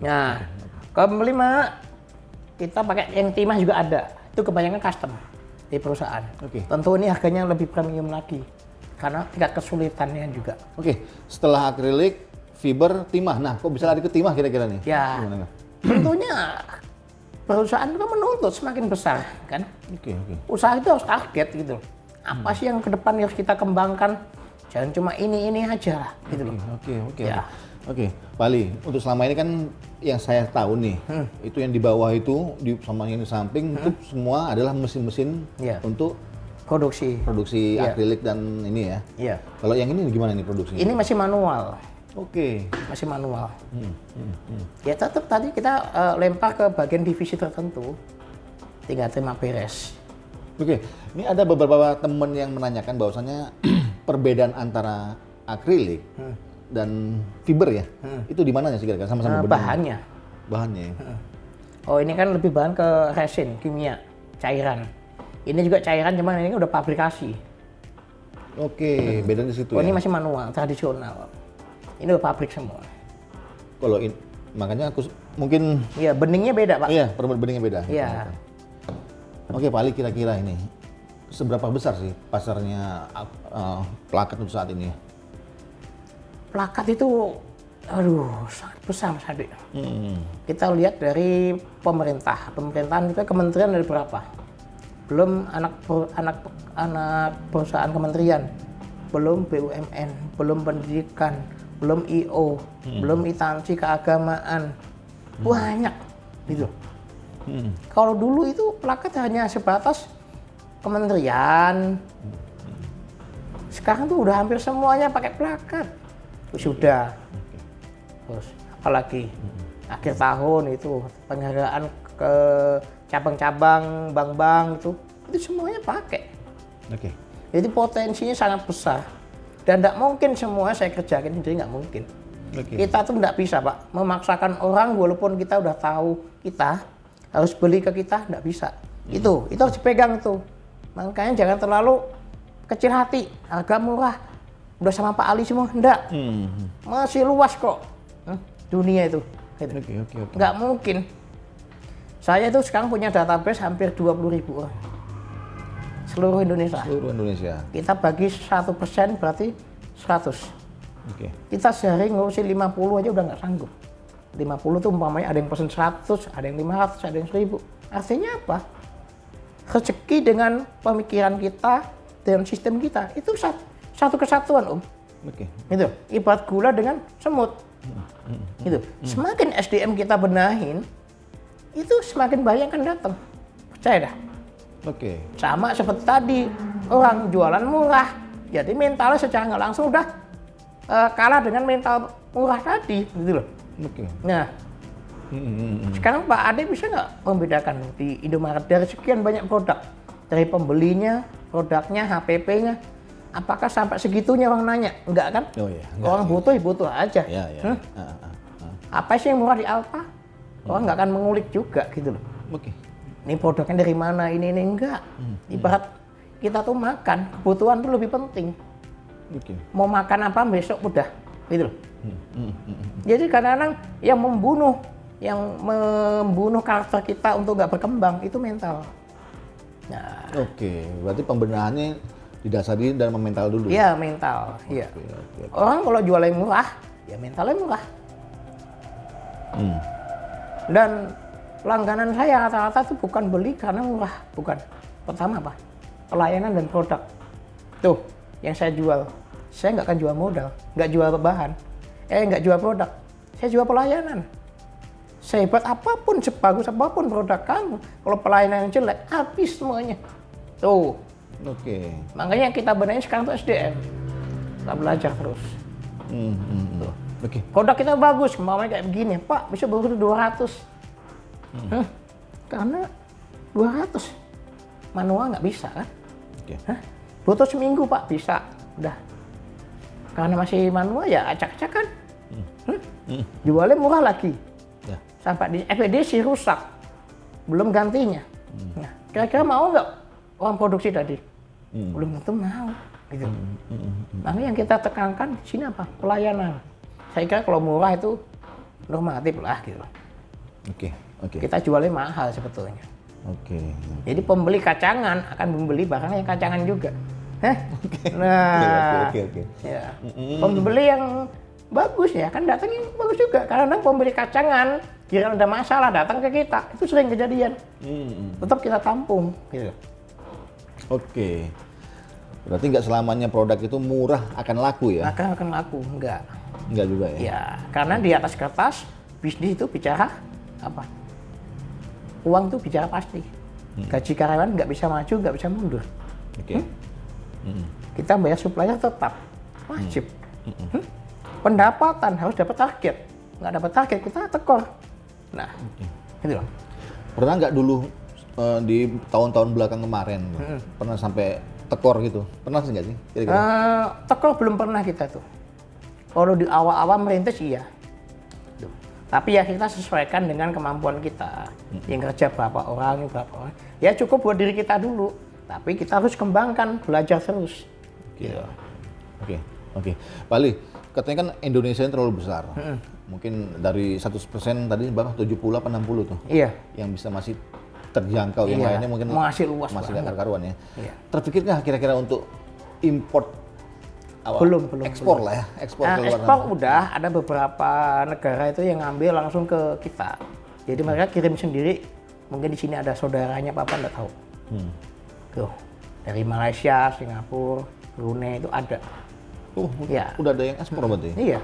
[SPEAKER 2] Nah, kelima kita pakai yang timah juga ada. Itu kebanyakan custom di perusahaan. Tentu ini harganya lebih premium lagi karena tingkat kesulitannya juga.
[SPEAKER 1] Setelah akrilik, fiber, timah. Nah, kok bisa lari ke timah kira-kira nih?
[SPEAKER 2] Ya,
[SPEAKER 1] Gimana?
[SPEAKER 2] tentunya perusahaan itu menuntut semakin besar kan. Usaha itu harus target gitu. Apa sih yang ke depan harus kita kembangkan? Jangan cuma ini aja lah gitu loh.
[SPEAKER 1] Oke, Pak Ali, untuk selama ini kan yang saya tahu nih, itu yang di bawah itu, sama yang di samping, itu semua adalah mesin-mesin untuk
[SPEAKER 2] Produksi.
[SPEAKER 1] akrilik dan ini ya.
[SPEAKER 2] Iya.
[SPEAKER 1] Kalau yang ini gimana nih produksinya?
[SPEAKER 2] Ini masih manual.
[SPEAKER 1] Oke.
[SPEAKER 2] Masih manual. Ya tetap tadi kita lempar ke bagian divisi tertentu, tinggal terima beres.
[SPEAKER 1] Oke, ini ada beberapa teman yang menanyakan bahwasannya perbedaan antara akrilik dan fiber ya, itu di mananya sih kira-kira sama-sama
[SPEAKER 2] Bahannya.
[SPEAKER 1] Bahannya ya.
[SPEAKER 2] Oh ini kan lebih bahan ke resin, kimia, cairan. Ini juga cairan, cuman ini udah pabrikasi.
[SPEAKER 1] Oke, bedanya di situ
[SPEAKER 2] Oh
[SPEAKER 1] ya.
[SPEAKER 2] ini masih manual, tradisional. Ini udah pabrik semua.
[SPEAKER 1] Kalau ini, makanya aku mungkin
[SPEAKER 2] Iya, beningnya beda Pak.
[SPEAKER 1] iya, beningnya beda.
[SPEAKER 2] Iya.
[SPEAKER 1] Oke, Pak Ali, kira-kira ini seberapa besar sih pasarnya plakat untuk saat ini?
[SPEAKER 2] Plakat itu, aduh, sangat besar Mas Adi. Kita lihat dari pemerintah. Pemerintahan kita kementerian dari berapa? Belum anak perusahaan kementerian, belum BUMN, belum pendidikan, belum IO, belum instansi keagamaan, banyak gitu. Kalau dulu itu plakat hanya sebatas kementerian, sekarang tuh udah hampir semuanya pakai plakat. Sudah. Terus apalagi akhir tahun itu penghargaan ke cabang-cabang, bank-bank itu semuanya pakai. Jadi potensinya sangat besar dan tidak mungkin semua saya kerjakan sendiri, nggak mungkin. Kita tuh nggak bisa Pak memaksakan orang walaupun kita udah tahu kita harus beli ke kita, nggak bisa. Itu harus dipegang tuh. Makanya jangan terlalu kecil hati, harga murah, udah sama Pak Ali semua, enggak. Masih luas kok dunia itu. Nggak mungkin. Saya itu sekarang punya database hampir 20.000 orang. Seluruh Indonesia. Kita bagi 1% berarti 100. Kita sehari ngurusin 50 aja udah nggak sanggup. 50 tuh umpamanya ada yang pesen 100, ada yang 500, ada yang 1000. Artinya apa? Rezeki dengan pemikiran kita, dengan sistem kita, itu satu kesatuan Itu, ibarat gula dengan semut. Gitu. Semakin SDM kita benahin, itu semakin banyak kan datang. Percaya dah. Sama seperti tadi, orang jualan murah, jadi mentalnya secara nggak langsung udah kalah dengan mental murah tadi, gitu loh. Nah, sekarang Pak Ade bisa nggak membedakan di Indomaret dari sekian banyak produk, dari pembelinya, produknya, HPP-nya, apakah sampai segitunya orang nanya? Enggak kan? Orang butuh aja. Apa sih yang murah di Alfa? Orang nggak akan mengulik juga gitu loh. Ini produknya dari mana, ini enggak. Ibarat kita tuh makan, kebutuhan tuh lebih penting. Mau makan apa besok udah, gitu loh. Jadi kadang-kadang yang membunuh karakter kita untuk nggak berkembang itu mental. Nah,
[SPEAKER 1] Oke, berarti pembenahannya didasari dari mental dulu.
[SPEAKER 2] iya mental, iya.
[SPEAKER 1] Oke.
[SPEAKER 2] Orang kalau jual yang murah, ya mentalnya murah.
[SPEAKER 1] Hmm.
[SPEAKER 2] Dan langganan saya rata-rata itu bukan beli karena murah, bukan. Pertama apa? Pelayanan dan produk. Tuh, yang saya jual. Saya nggak akan jual modal, nggak jual bahan, nggak jual produk. Saya jual pelayanan. Sehebat apapun, sebagus apapun produk kamu, kalau pelayanan yang jelek, habis semuanya. Tuh,
[SPEAKER 1] Oke.
[SPEAKER 2] makanya kita benahin sekarang tuh SDM. Kita belajar terus.
[SPEAKER 1] Tuh. Oke.
[SPEAKER 2] Produk kita bagus, kemarin kayak begini, Pak, bisa baru 200. Karena 200 manual nggak bisa kan?
[SPEAKER 1] Oke.
[SPEAKER 2] Butuh seminggu Pak, bisa. Udah. Karena masih manual ya acak-acakan. Jualnya murah lagi.
[SPEAKER 1] Ya.
[SPEAKER 2] Sampai di FEDC rusak. Belum gantinya. Nah, kira-kira mau nggak orang produksi tadi? Belum tentu mau. Gitu. Makanya yang kita tekankan di sini apa? Pelayanan. Saya kira kalau murah itu normatif lah gitu.
[SPEAKER 1] Oke.
[SPEAKER 2] Kita jualnya mahal sebetulnya.
[SPEAKER 1] Oke.
[SPEAKER 2] Jadi pembeli kacangan akan membeli barang yang kacangan juga. Nah,
[SPEAKER 1] Oke.
[SPEAKER 2] ya. Pembeli yang bagus ya kan datang yang bagus juga. Karena pembeli kacangan kira ada masalah datang ke kita itu sering kejadian. Tetap kita tampung. Gitu.
[SPEAKER 1] Oke. Berarti nggak selamanya produk itu murah akan laku ya?
[SPEAKER 2] Akan laku enggak?
[SPEAKER 1] Nggak juga ya?
[SPEAKER 2] Ya, karena di atas kertas bisnis itu bicara apa? Uang tuh bicara pasti. Gaji karyawan nggak bisa maju, nggak bisa mundur.
[SPEAKER 1] Oke.
[SPEAKER 2] Kita bayar supplier tetap wajib. Pendapatan harus dapat target. Nggak dapat target kita tekor. Nah, gitu loh.
[SPEAKER 1] Pernah nggak dulu di tahun-tahun belakang kemarin pernah sampai tekor gitu? Pernah sih nggak sih? Kira-kira?
[SPEAKER 2] Tekor belum pernah kita tuh. Kalau di awal-awal merintis iya. Tuh. Tapi ya kita sesuaikan dengan kemampuan kita. Yang kerja berapa orang. Ya cukup buat diri kita dulu. Tapi kita harus kembangkan, belajar terus. Gitu.
[SPEAKER 1] Oke. Pak Ali, katanya kan Indonesia ini terlalu besar. Mungkin dari 100% tadi berapa? 70 apa 60 tuh?
[SPEAKER 2] Iya.
[SPEAKER 1] Yang bisa masih terjangkau, yang lainnya mungkin
[SPEAKER 2] masih luas
[SPEAKER 1] masih
[SPEAKER 2] banget.
[SPEAKER 1] nggak karuan ya.
[SPEAKER 2] Iya.
[SPEAKER 1] Terpikir nggak kira-kira untuk import
[SPEAKER 2] Belum.
[SPEAKER 1] ekspor lah ya, ekspor ke luar
[SPEAKER 2] Ekspor
[SPEAKER 1] sana.
[SPEAKER 2] udah, ada beberapa negara itu yang ngambil langsung ke kita. Jadi mereka kirim sendiri. Mungkin di sini ada saudaranya apa nggak tahu. Tuh, dari Malaysia, Singapura, Brunei itu ada. Ya.
[SPEAKER 1] Udah ada yang ekspor berarti?
[SPEAKER 2] Iya.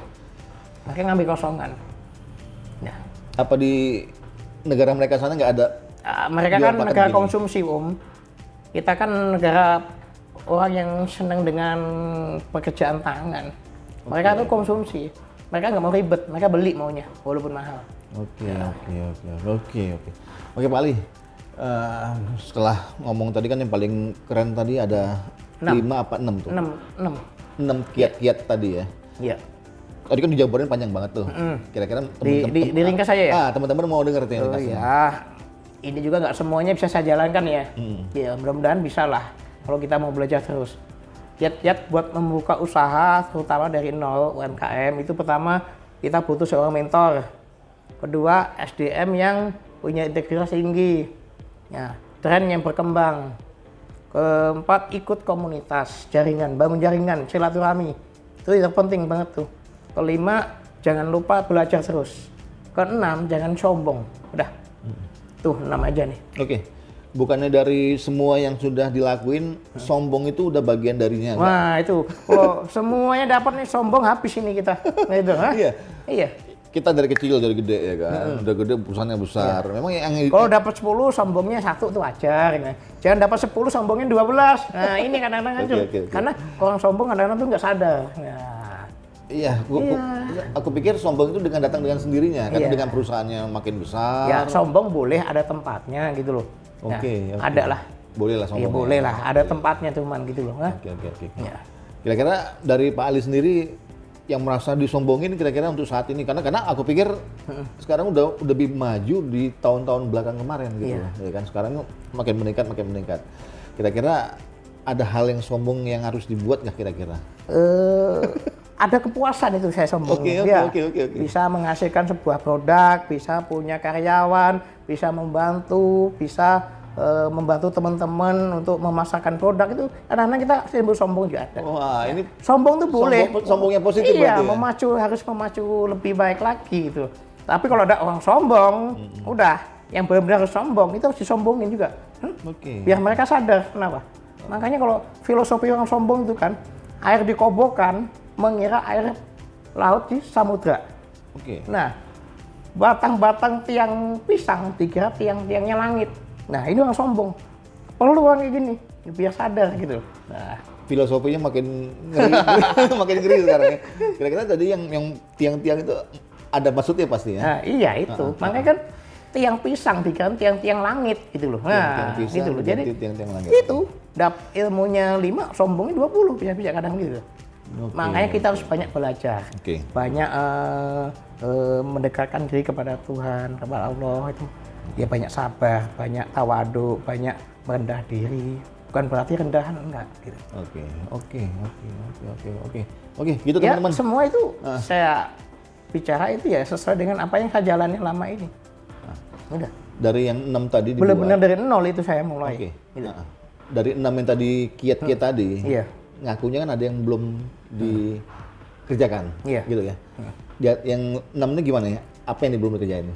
[SPEAKER 2] Mereka ngambil kosongan. Nah,
[SPEAKER 1] Apa di negara mereka sana nggak ada?
[SPEAKER 2] mereka
[SPEAKER 1] Jual
[SPEAKER 2] kan
[SPEAKER 1] paket
[SPEAKER 2] negara
[SPEAKER 1] gini.
[SPEAKER 2] konsumsi, Om. Kita kan negara orang yang senang dengan pekerjaan tangan. Mereka tuh konsumsi. Mereka nggak mau ribet, mereka beli maunya, walaupun mahal.
[SPEAKER 1] Oke. Oke Pak Ali, setelah ngomong tadi kan yang paling keren tadi ada 5 apa 6 tuh?
[SPEAKER 2] 6.
[SPEAKER 1] 6 kiat-kiat tadi ya?
[SPEAKER 2] Iya.
[SPEAKER 1] Tadi kan dijabarin panjang banget tuh. Kira-kira
[SPEAKER 2] Di ringkas saya ya?
[SPEAKER 1] teman-teman mau denger tuh yang
[SPEAKER 2] Oh
[SPEAKER 1] ringkasnya.
[SPEAKER 2] ya, ini juga nggak semuanya bisa saya jalankan ya. Ya mudah-mudahan bisa lah kalau kita mau belajar terus. Kiat-kiat buat membuka usaha terutama dari nol UMKM itu pertama kita butuh seorang mentor. Kedua SDM yang punya integritas tinggi. Ya, tren yang berkembang. Keempat ikut komunitas, jaringan, bangun jaringan, silaturahmi. Itu yang penting banget tuh. Kelima jangan lupa belajar terus. Keenam jangan sombong. Udah. Tuh 6 aja nih.
[SPEAKER 1] Oke. Bukannya dari semua yang sudah dilakuin, sombong itu udah bagian darinya. Nggak?
[SPEAKER 2] Wah itu, kalau semuanya dapat nih sombong habis ini kita. Nah itu, ha?
[SPEAKER 1] Iya.
[SPEAKER 2] Iya.
[SPEAKER 1] Kita dari kecil, dari gede ya kan. Udah gede perusahaannya besar. Memang yang
[SPEAKER 2] Kalau dapat 10 sombongnya 1 tuh wajar. Nah. Jangan dapat 10 sombongnya 12. Nah ini kadang-kadang hancur.
[SPEAKER 1] Oke.
[SPEAKER 2] Karena orang sombong kadang-kadang tuh nggak sadar. Nah,
[SPEAKER 1] iya, aku pikir sombong itu dengan datang dengan sendirinya, kan
[SPEAKER 2] Iya.
[SPEAKER 1] dengan perusahaannya makin besar.
[SPEAKER 2] ya sombong boleh ada tempatnya gitu loh. Nah,
[SPEAKER 1] Oke.
[SPEAKER 2] ada lah.
[SPEAKER 1] Boleh lah sombong.
[SPEAKER 2] Iya boleh lah, ada tempatnya cuman gitu loh. Nah.
[SPEAKER 1] Oke.
[SPEAKER 2] Ya.
[SPEAKER 1] Kira-kira dari Pak Ali sendiri yang merasa disombongin kira-kira untuk saat ini, karena aku pikir sekarang udah lebih maju di tahun-tahun belakang kemarin gitu.
[SPEAKER 2] Iya.
[SPEAKER 1] Ya kan sekarang makin meningkat. Kira-kira ada hal yang sombong yang harus dibuat nggak kira-kira?
[SPEAKER 2] Ada kepuasan itu saya sombong.
[SPEAKER 1] Oke.
[SPEAKER 2] Bisa menghasilkan sebuah produk, bisa punya karyawan, bisa membantu, bisa membantu teman-teman untuk memasarkan produk itu kadang-kadang kita timbul sombong juga ada.
[SPEAKER 1] Wah, ini
[SPEAKER 2] Sombong tuh boleh.
[SPEAKER 1] sombongnya positif
[SPEAKER 2] Iya,
[SPEAKER 1] berarti ya?
[SPEAKER 2] harus memacu lebih baik lagi gitu. Tapi kalau ada orang sombong, udah yang benar-benar harus sombong itu harus disombongin juga.
[SPEAKER 1] Oke.
[SPEAKER 2] Biar mereka sadar kenapa. Makanya kalau filosofi orang sombong itu kan air di kobokan mengira air laut di samudra.
[SPEAKER 1] Oke.
[SPEAKER 2] Nah, batang-batang tiang pisang dikira tiang-tiangnya langit. Nah, ini orang sombong. Perlu orang kayak gini, biar sadar gitu. Nah,
[SPEAKER 1] Filosofinya makin ngeri, makin ngeri sekarang ya. Kira-kira tadi yang tiang-tiang itu ada maksudnya pasti ya?
[SPEAKER 2] nah iya itu. Makanya kan tiang pisang dikira tiang-tiang langit gitu loh. Nah,
[SPEAKER 1] Tiang-tiang pisang
[SPEAKER 2] gitu loh. Jadi
[SPEAKER 1] diganti tiang-tiang langit.
[SPEAKER 2] itu ilmunya 5, sombongnya 20, bisa kadang gitu.
[SPEAKER 1] Oke.
[SPEAKER 2] Makanya kita harus banyak belajar.
[SPEAKER 1] Oke.
[SPEAKER 2] Banyak mendekatkan diri kepada Tuhan, kepada Allah itu. Ya banyak sabar, banyak tawadu, banyak merendah diri. Bukan berarti rendahan enggak gitu.
[SPEAKER 1] Oke, gitu
[SPEAKER 2] Ya
[SPEAKER 1] teman-teman.
[SPEAKER 2] semua itu saya bicara itu ya sesuai dengan apa yang saya jalani lama ini. Udah.
[SPEAKER 1] Dari yang 6 tadi dibuat.
[SPEAKER 2] Benar-benar dari nol itu saya mulai.
[SPEAKER 1] Oke.
[SPEAKER 2] Gitu.
[SPEAKER 1] Dari 6 yang tadi kiat-kiat tadi.
[SPEAKER 2] Iya.
[SPEAKER 1] Ngakunya kan ada yang belum dikerjakan.
[SPEAKER 2] Iya.
[SPEAKER 1] Gitu ya. Yang 6 ini gimana ya? Apa yang belum dikerjain?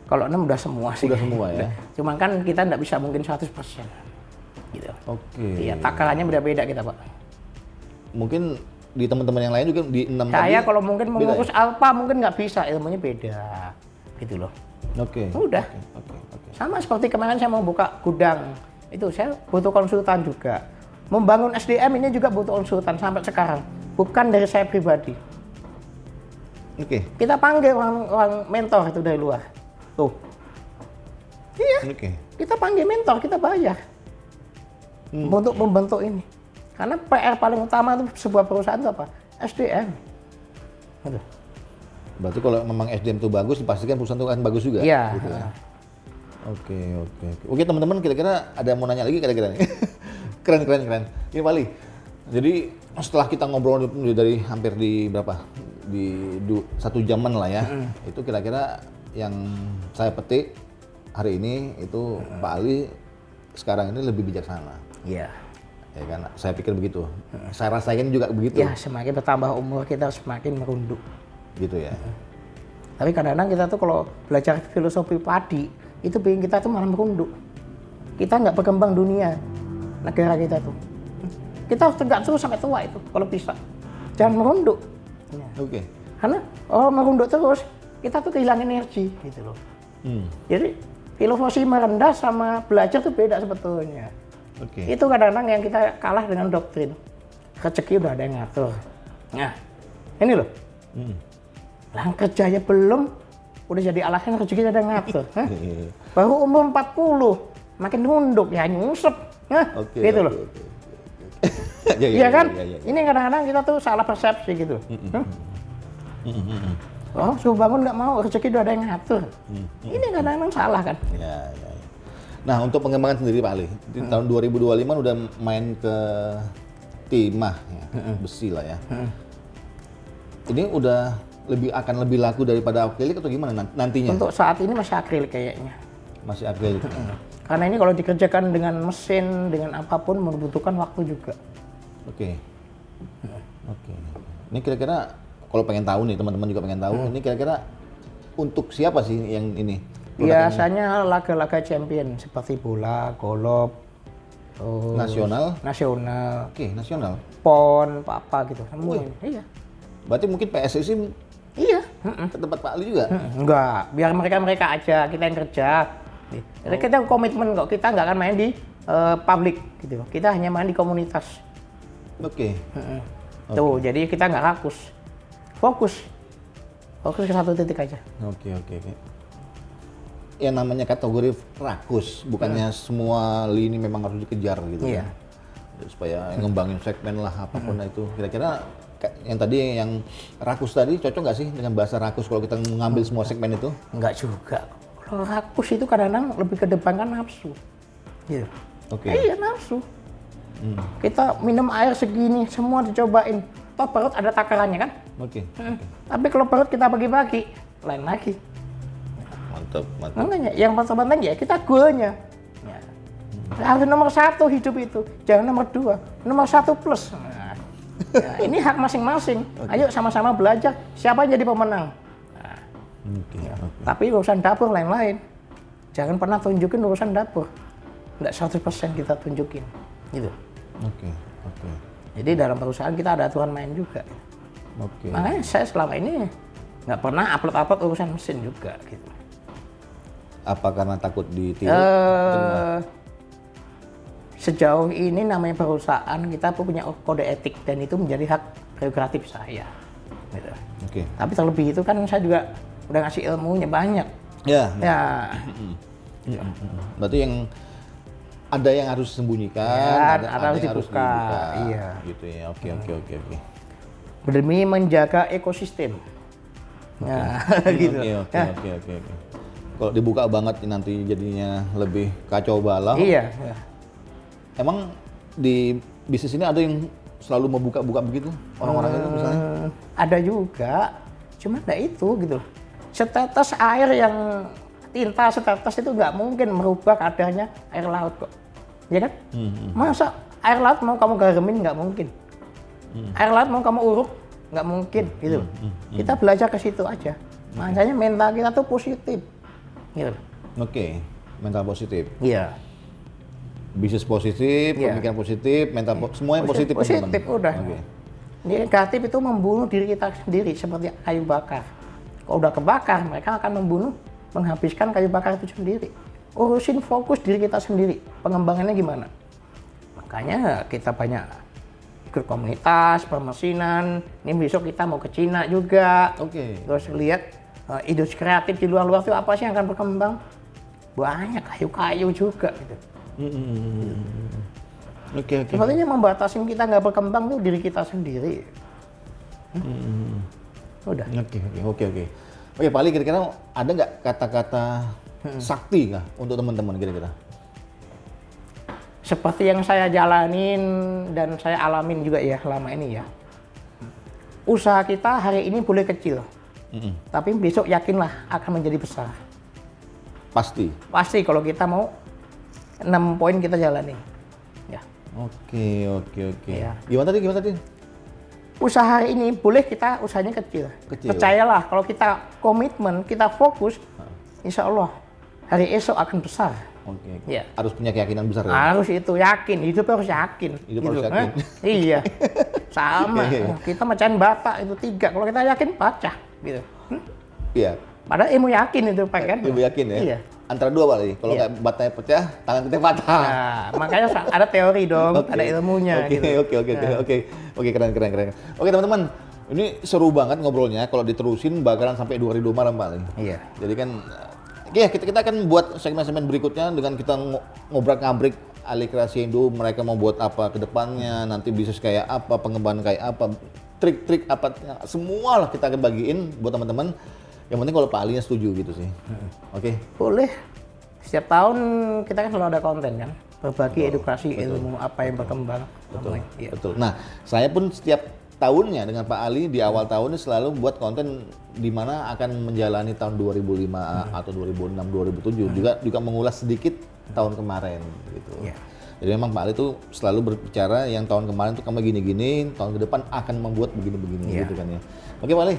[SPEAKER 2] Kalau 6 udah semua sih.
[SPEAKER 1] Udah semua ya.
[SPEAKER 2] Cuman kan kita nggak bisa mungkin 100%. Gitu.
[SPEAKER 1] Oke.
[SPEAKER 2] Iya, takarannya beda-beda kita, Pak.
[SPEAKER 1] Mungkin di teman-teman yang lain juga di 6
[SPEAKER 2] Saya
[SPEAKER 1] tadi
[SPEAKER 2] kalau mungkin
[SPEAKER 1] beda
[SPEAKER 2] mengurus alpha mungkin nggak bisa, ilmunya beda. Gitu loh.
[SPEAKER 1] Oke.
[SPEAKER 2] Udah.
[SPEAKER 1] Oke.
[SPEAKER 2] Sama seperti kemarin saya mau buka gudang. Itu saya butuh konsultan juga. Membangun SDM ini juga butuh konsultan sampai sekarang. Bukan dari saya pribadi.
[SPEAKER 1] Oke.
[SPEAKER 2] Kita panggil orang mentor itu dari luar. Tuh. Iya.
[SPEAKER 1] Oke.
[SPEAKER 2] Kita panggil mentor, kita bayar. Untuk membentuk ini. Karena PR paling utama itu sebuah perusahaan itu apa? SDM. Aduh.
[SPEAKER 1] Berarti kalau memang SDM itu bagus, dipastikan perusahaan itu akan bagus juga.
[SPEAKER 2] Iya.
[SPEAKER 1] Gitu ya. Oke, teman-teman, kira-kira ada yang mau nanya lagi kira-kira nih? keren. Ini Pak Ali. Jadi setelah kita ngobrol dari hampir di berapa? Di 1 jaman lah ya. Itu kira-kira yang saya petik hari ini itu Pak Ali sekarang ini lebih bijaksana.
[SPEAKER 2] Iya.
[SPEAKER 1] Ya kan, saya pikir begitu. Saya rasain juga begitu.
[SPEAKER 2] Ya, semakin bertambah umur kita semakin merunduk.
[SPEAKER 1] Gitu ya.
[SPEAKER 2] Tapi kadang-kadang kita tuh kalau belajar filosofi padi, itu bikin kita tuh malah merunduk. Kita nggak berkembang dunia, negara kita tuh. Kita harus tegak terus sampai tua itu, kalau bisa. Jangan merunduk. Ya.
[SPEAKER 1] Oke.
[SPEAKER 2] Karena kalau merunduk terus, kita tuh kehilangan energi gitu loh. Jadi filosofi merendah sama belajar tuh beda sebetulnya.
[SPEAKER 1] Oke.
[SPEAKER 2] Itu kadang-kadang yang kita kalah dengan doktrin. Rezeki udah ada yang ngatur. Nah, ini loh. Lah kerjanya belum, udah jadi alasan rezeki ada yang ngatur. Hah? Baru umur 40, makin nunduk ya nyungsep. Nah, gitu loh. Iya kan? Ini kadang-kadang kita tuh salah persepsi gitu. Oh, suruh bangun nggak mau, rezeki udah ada yang ngatur. Ini kadang-kadang salah kan?
[SPEAKER 1] Ya. Nah, untuk pengembangan sendiri Pak Ali, di tahun 2025 udah main ke timah ya, besi lah ya. Ini udah akan lebih laku daripada akrilik atau gimana nantinya?
[SPEAKER 2] Untuk saat ini masih akrilik kayaknya.
[SPEAKER 1] Masih akrilik.
[SPEAKER 2] Karena ini kalau dikerjakan dengan mesin, dengan apapun membutuhkan waktu juga.
[SPEAKER 1] Oke. Ini kira-kira kalau pengen tahu nih, teman-teman juga pengen tahu, ini kira-kira untuk siapa sih yang ini?
[SPEAKER 2] Biasanya laga-laga champion seperti bola, golf,
[SPEAKER 1] Nasional?
[SPEAKER 2] nasional,
[SPEAKER 1] Oke, nasional.
[SPEAKER 2] PON, apa gitu, semua. Iya.
[SPEAKER 1] Berarti mungkin PSSI
[SPEAKER 2] Iya.
[SPEAKER 1] ke tempat Pak Ali juga?
[SPEAKER 2] Enggak, biar mereka aja, kita yang kerja. Jadi kita komitmen kok, kita nggak akan main di publik gitu. Kita hanya main di komunitas.
[SPEAKER 1] Oke.
[SPEAKER 2] Tuh, jadi kita nggak rakus. Fokus ke satu titik aja.
[SPEAKER 1] Oke. Yang namanya kategori rakus, bukannya semua lini memang harus dikejar gitu
[SPEAKER 2] Iya.
[SPEAKER 1] kan? Supaya ngembangin segmen lah apapun itu. Kira-kira yang tadi yang rakus tadi cocok nggak sih dengan bahasa rakus kalau kita mengambil semua segmen itu?
[SPEAKER 2] Enggak juga. Kalau rakus itu kadang-kadang lebih kedepankan nafsu. Gitu.
[SPEAKER 1] Oke.
[SPEAKER 2] Iya, nafsu. Kita minum air segini, semua dicobain. Toh perut ada takarannya kan?
[SPEAKER 1] Oke.
[SPEAKER 2] Tapi kalau perut kita bagi-bagi, lain lagi.
[SPEAKER 1] Mantap.
[SPEAKER 2] Makanya yang penting ya kita goalnya. Ya. Harus nomor 1 hidup itu, jangan nomor 2, nomor 1 plus. Nah, ya, ini hak masing-masing. Ayo sama-sama belajar, siapa yang jadi pemenang. Nah, tapi urusan dapur lain-lain. Jangan pernah tunjukin urusan dapur. Nggak 100% kita tunjukin. Gitu.
[SPEAKER 1] Oke.
[SPEAKER 2] Jadi dalam perusahaan kita ada aturan main juga. Makanya saya selama ini nggak pernah upload urusan mesin juga. Gitu.
[SPEAKER 1] Apa karena takut ditiru?
[SPEAKER 2] Sejauh ini namanya perusahaan kita punya kode etik dan itu menjadi hak prerogatif saya. Gitu. Tapi terlebih itu kan saya juga udah ngasih ilmunya banyak.
[SPEAKER 1] Ya.
[SPEAKER 2] Ya.
[SPEAKER 1] Berarti yang ada yang harus disembunyikan,
[SPEAKER 2] ada yang harus dibuka. Iya.
[SPEAKER 1] Gitu ya. Oke.
[SPEAKER 2] Demi menjaga ekosistem. Gitu.
[SPEAKER 1] Oke. Kalau dibuka banget nanti jadinya lebih kacau balau.
[SPEAKER 2] Iya.
[SPEAKER 1] Emang di bisnis ini ada yang selalu membuka-buka begitu orang-orang itu misalnya?
[SPEAKER 2] Ada juga, cuma enggak itu gitu. Setetes air yang tinta setetes itu nggak mungkin merubah keadaannya air laut kok, ya kan? Masa air laut mau kamu garamin nggak mungkin, air laut mau kamu uruk nggak mungkin gitu. Kita belajar ke situ aja. Makanya mental kita tuh positif, gitu.
[SPEAKER 1] Oke, mental positif.
[SPEAKER 2] Iya.
[SPEAKER 1] Bisnis positif, pemikiran positif, mental semua yang positif.
[SPEAKER 2] Positif udah. Negatif itu membunuh diri kita sendiri seperti kayu bakar. Kalau udah kebakar, mereka akan membunuh, menghabiskan kayu bakar itu sendiri. Urusin fokus diri kita sendiri. Pengembangannya gimana? Makanya kita banyak ikut komunitas, permesinan. Ini besok kita mau ke Cina juga. Terus lihat industri kreatif di luar-luar itu apa sih yang akan berkembang? Banyak kayu-kayu juga gitu. Sepertinya membatasi kita nggak berkembang tuh diri kita sendiri. Udah.
[SPEAKER 1] Oke, Pak Ali, kira-kira ada nggak kata-kata sakti kah untuk teman-teman kira-kira?
[SPEAKER 2] Seperti yang saya jalanin dan saya alamin juga ya selama ini ya. Usaha kita hari ini boleh kecil, tapi besok yakinlah akan menjadi besar.
[SPEAKER 1] Pasti
[SPEAKER 2] kalau kita mau 6 poin kita jalani. Ya.
[SPEAKER 1] Oke.
[SPEAKER 2] Ya.
[SPEAKER 1] Gimana tadi?
[SPEAKER 2] Usaha hari ini boleh kita usahanya kecil. Percayalah kalau kita komitmen, kita fokus, insya Allah hari esok akan besar.
[SPEAKER 1] Ya. Harus punya keyakinan besar ya?
[SPEAKER 2] Harus itu, yakin. Hidup harus yakin.
[SPEAKER 1] Harus yakin.
[SPEAKER 2] Iya. Sama. Kita mecahin bata itu 3. Kalau kita yakin pecah gitu.
[SPEAKER 1] Iya.
[SPEAKER 2] Padahal ilmu yakin itu Pak kan?
[SPEAKER 1] Ilmu yakin ya?
[SPEAKER 2] Iya.
[SPEAKER 1] Antara dua Pak Ali. Kalau nggak batanya pecah, tangan kita patah.
[SPEAKER 2] Nah, makanya ada teori dong, ada ilmunya.
[SPEAKER 1] Oke, keren. Oke teman-teman, ini seru banget ngobrolnya. Kalau diterusin bakalan sampai 2 hari 2 malam Pak Ali.
[SPEAKER 2] Iya.
[SPEAKER 1] Jadi kan, kita akan buat segmen-segmen berikutnya dengan kita ngobrak-ngabrik Ali Kreasi Indo. Mereka mau buat apa ke depannya, nanti bisnis kayak apa, pengembangan kayak apa, trik-trik apa, semua lah kita akan bagiin buat teman-teman. Yang penting kalau Pak Alinya setuju gitu sih. Oke.
[SPEAKER 2] Boleh. Setiap tahun kita kan selalu ada konten kan, berbagi edukasi ilmu apa yang berkembang.
[SPEAKER 1] Betul. Nah, saya pun setiap tahunnya dengan Pak Ali di awal tahun selalu buat konten di mana akan menjalani tahun 2005 atau 2006, 2007 juga mengulas sedikit tahun kemarin gitu. Jadi memang Pak Ali tuh selalu berbicara yang tahun kemarin tuh kamu gini-gini, tahun ke depan akan membuat begini-begini gitu kan ya. Oke Pak Ali.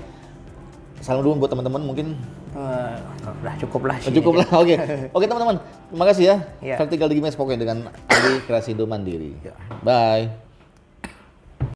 [SPEAKER 1] Salam dulu buat teman-teman mungkin.
[SPEAKER 2] Cukup lah.
[SPEAKER 1] Oke teman-teman. Terima kasih ya.
[SPEAKER 2] Ya.
[SPEAKER 1] Vertical Digimes pokoknya dengan Ali Kreasi Indo Mandiri. Bye.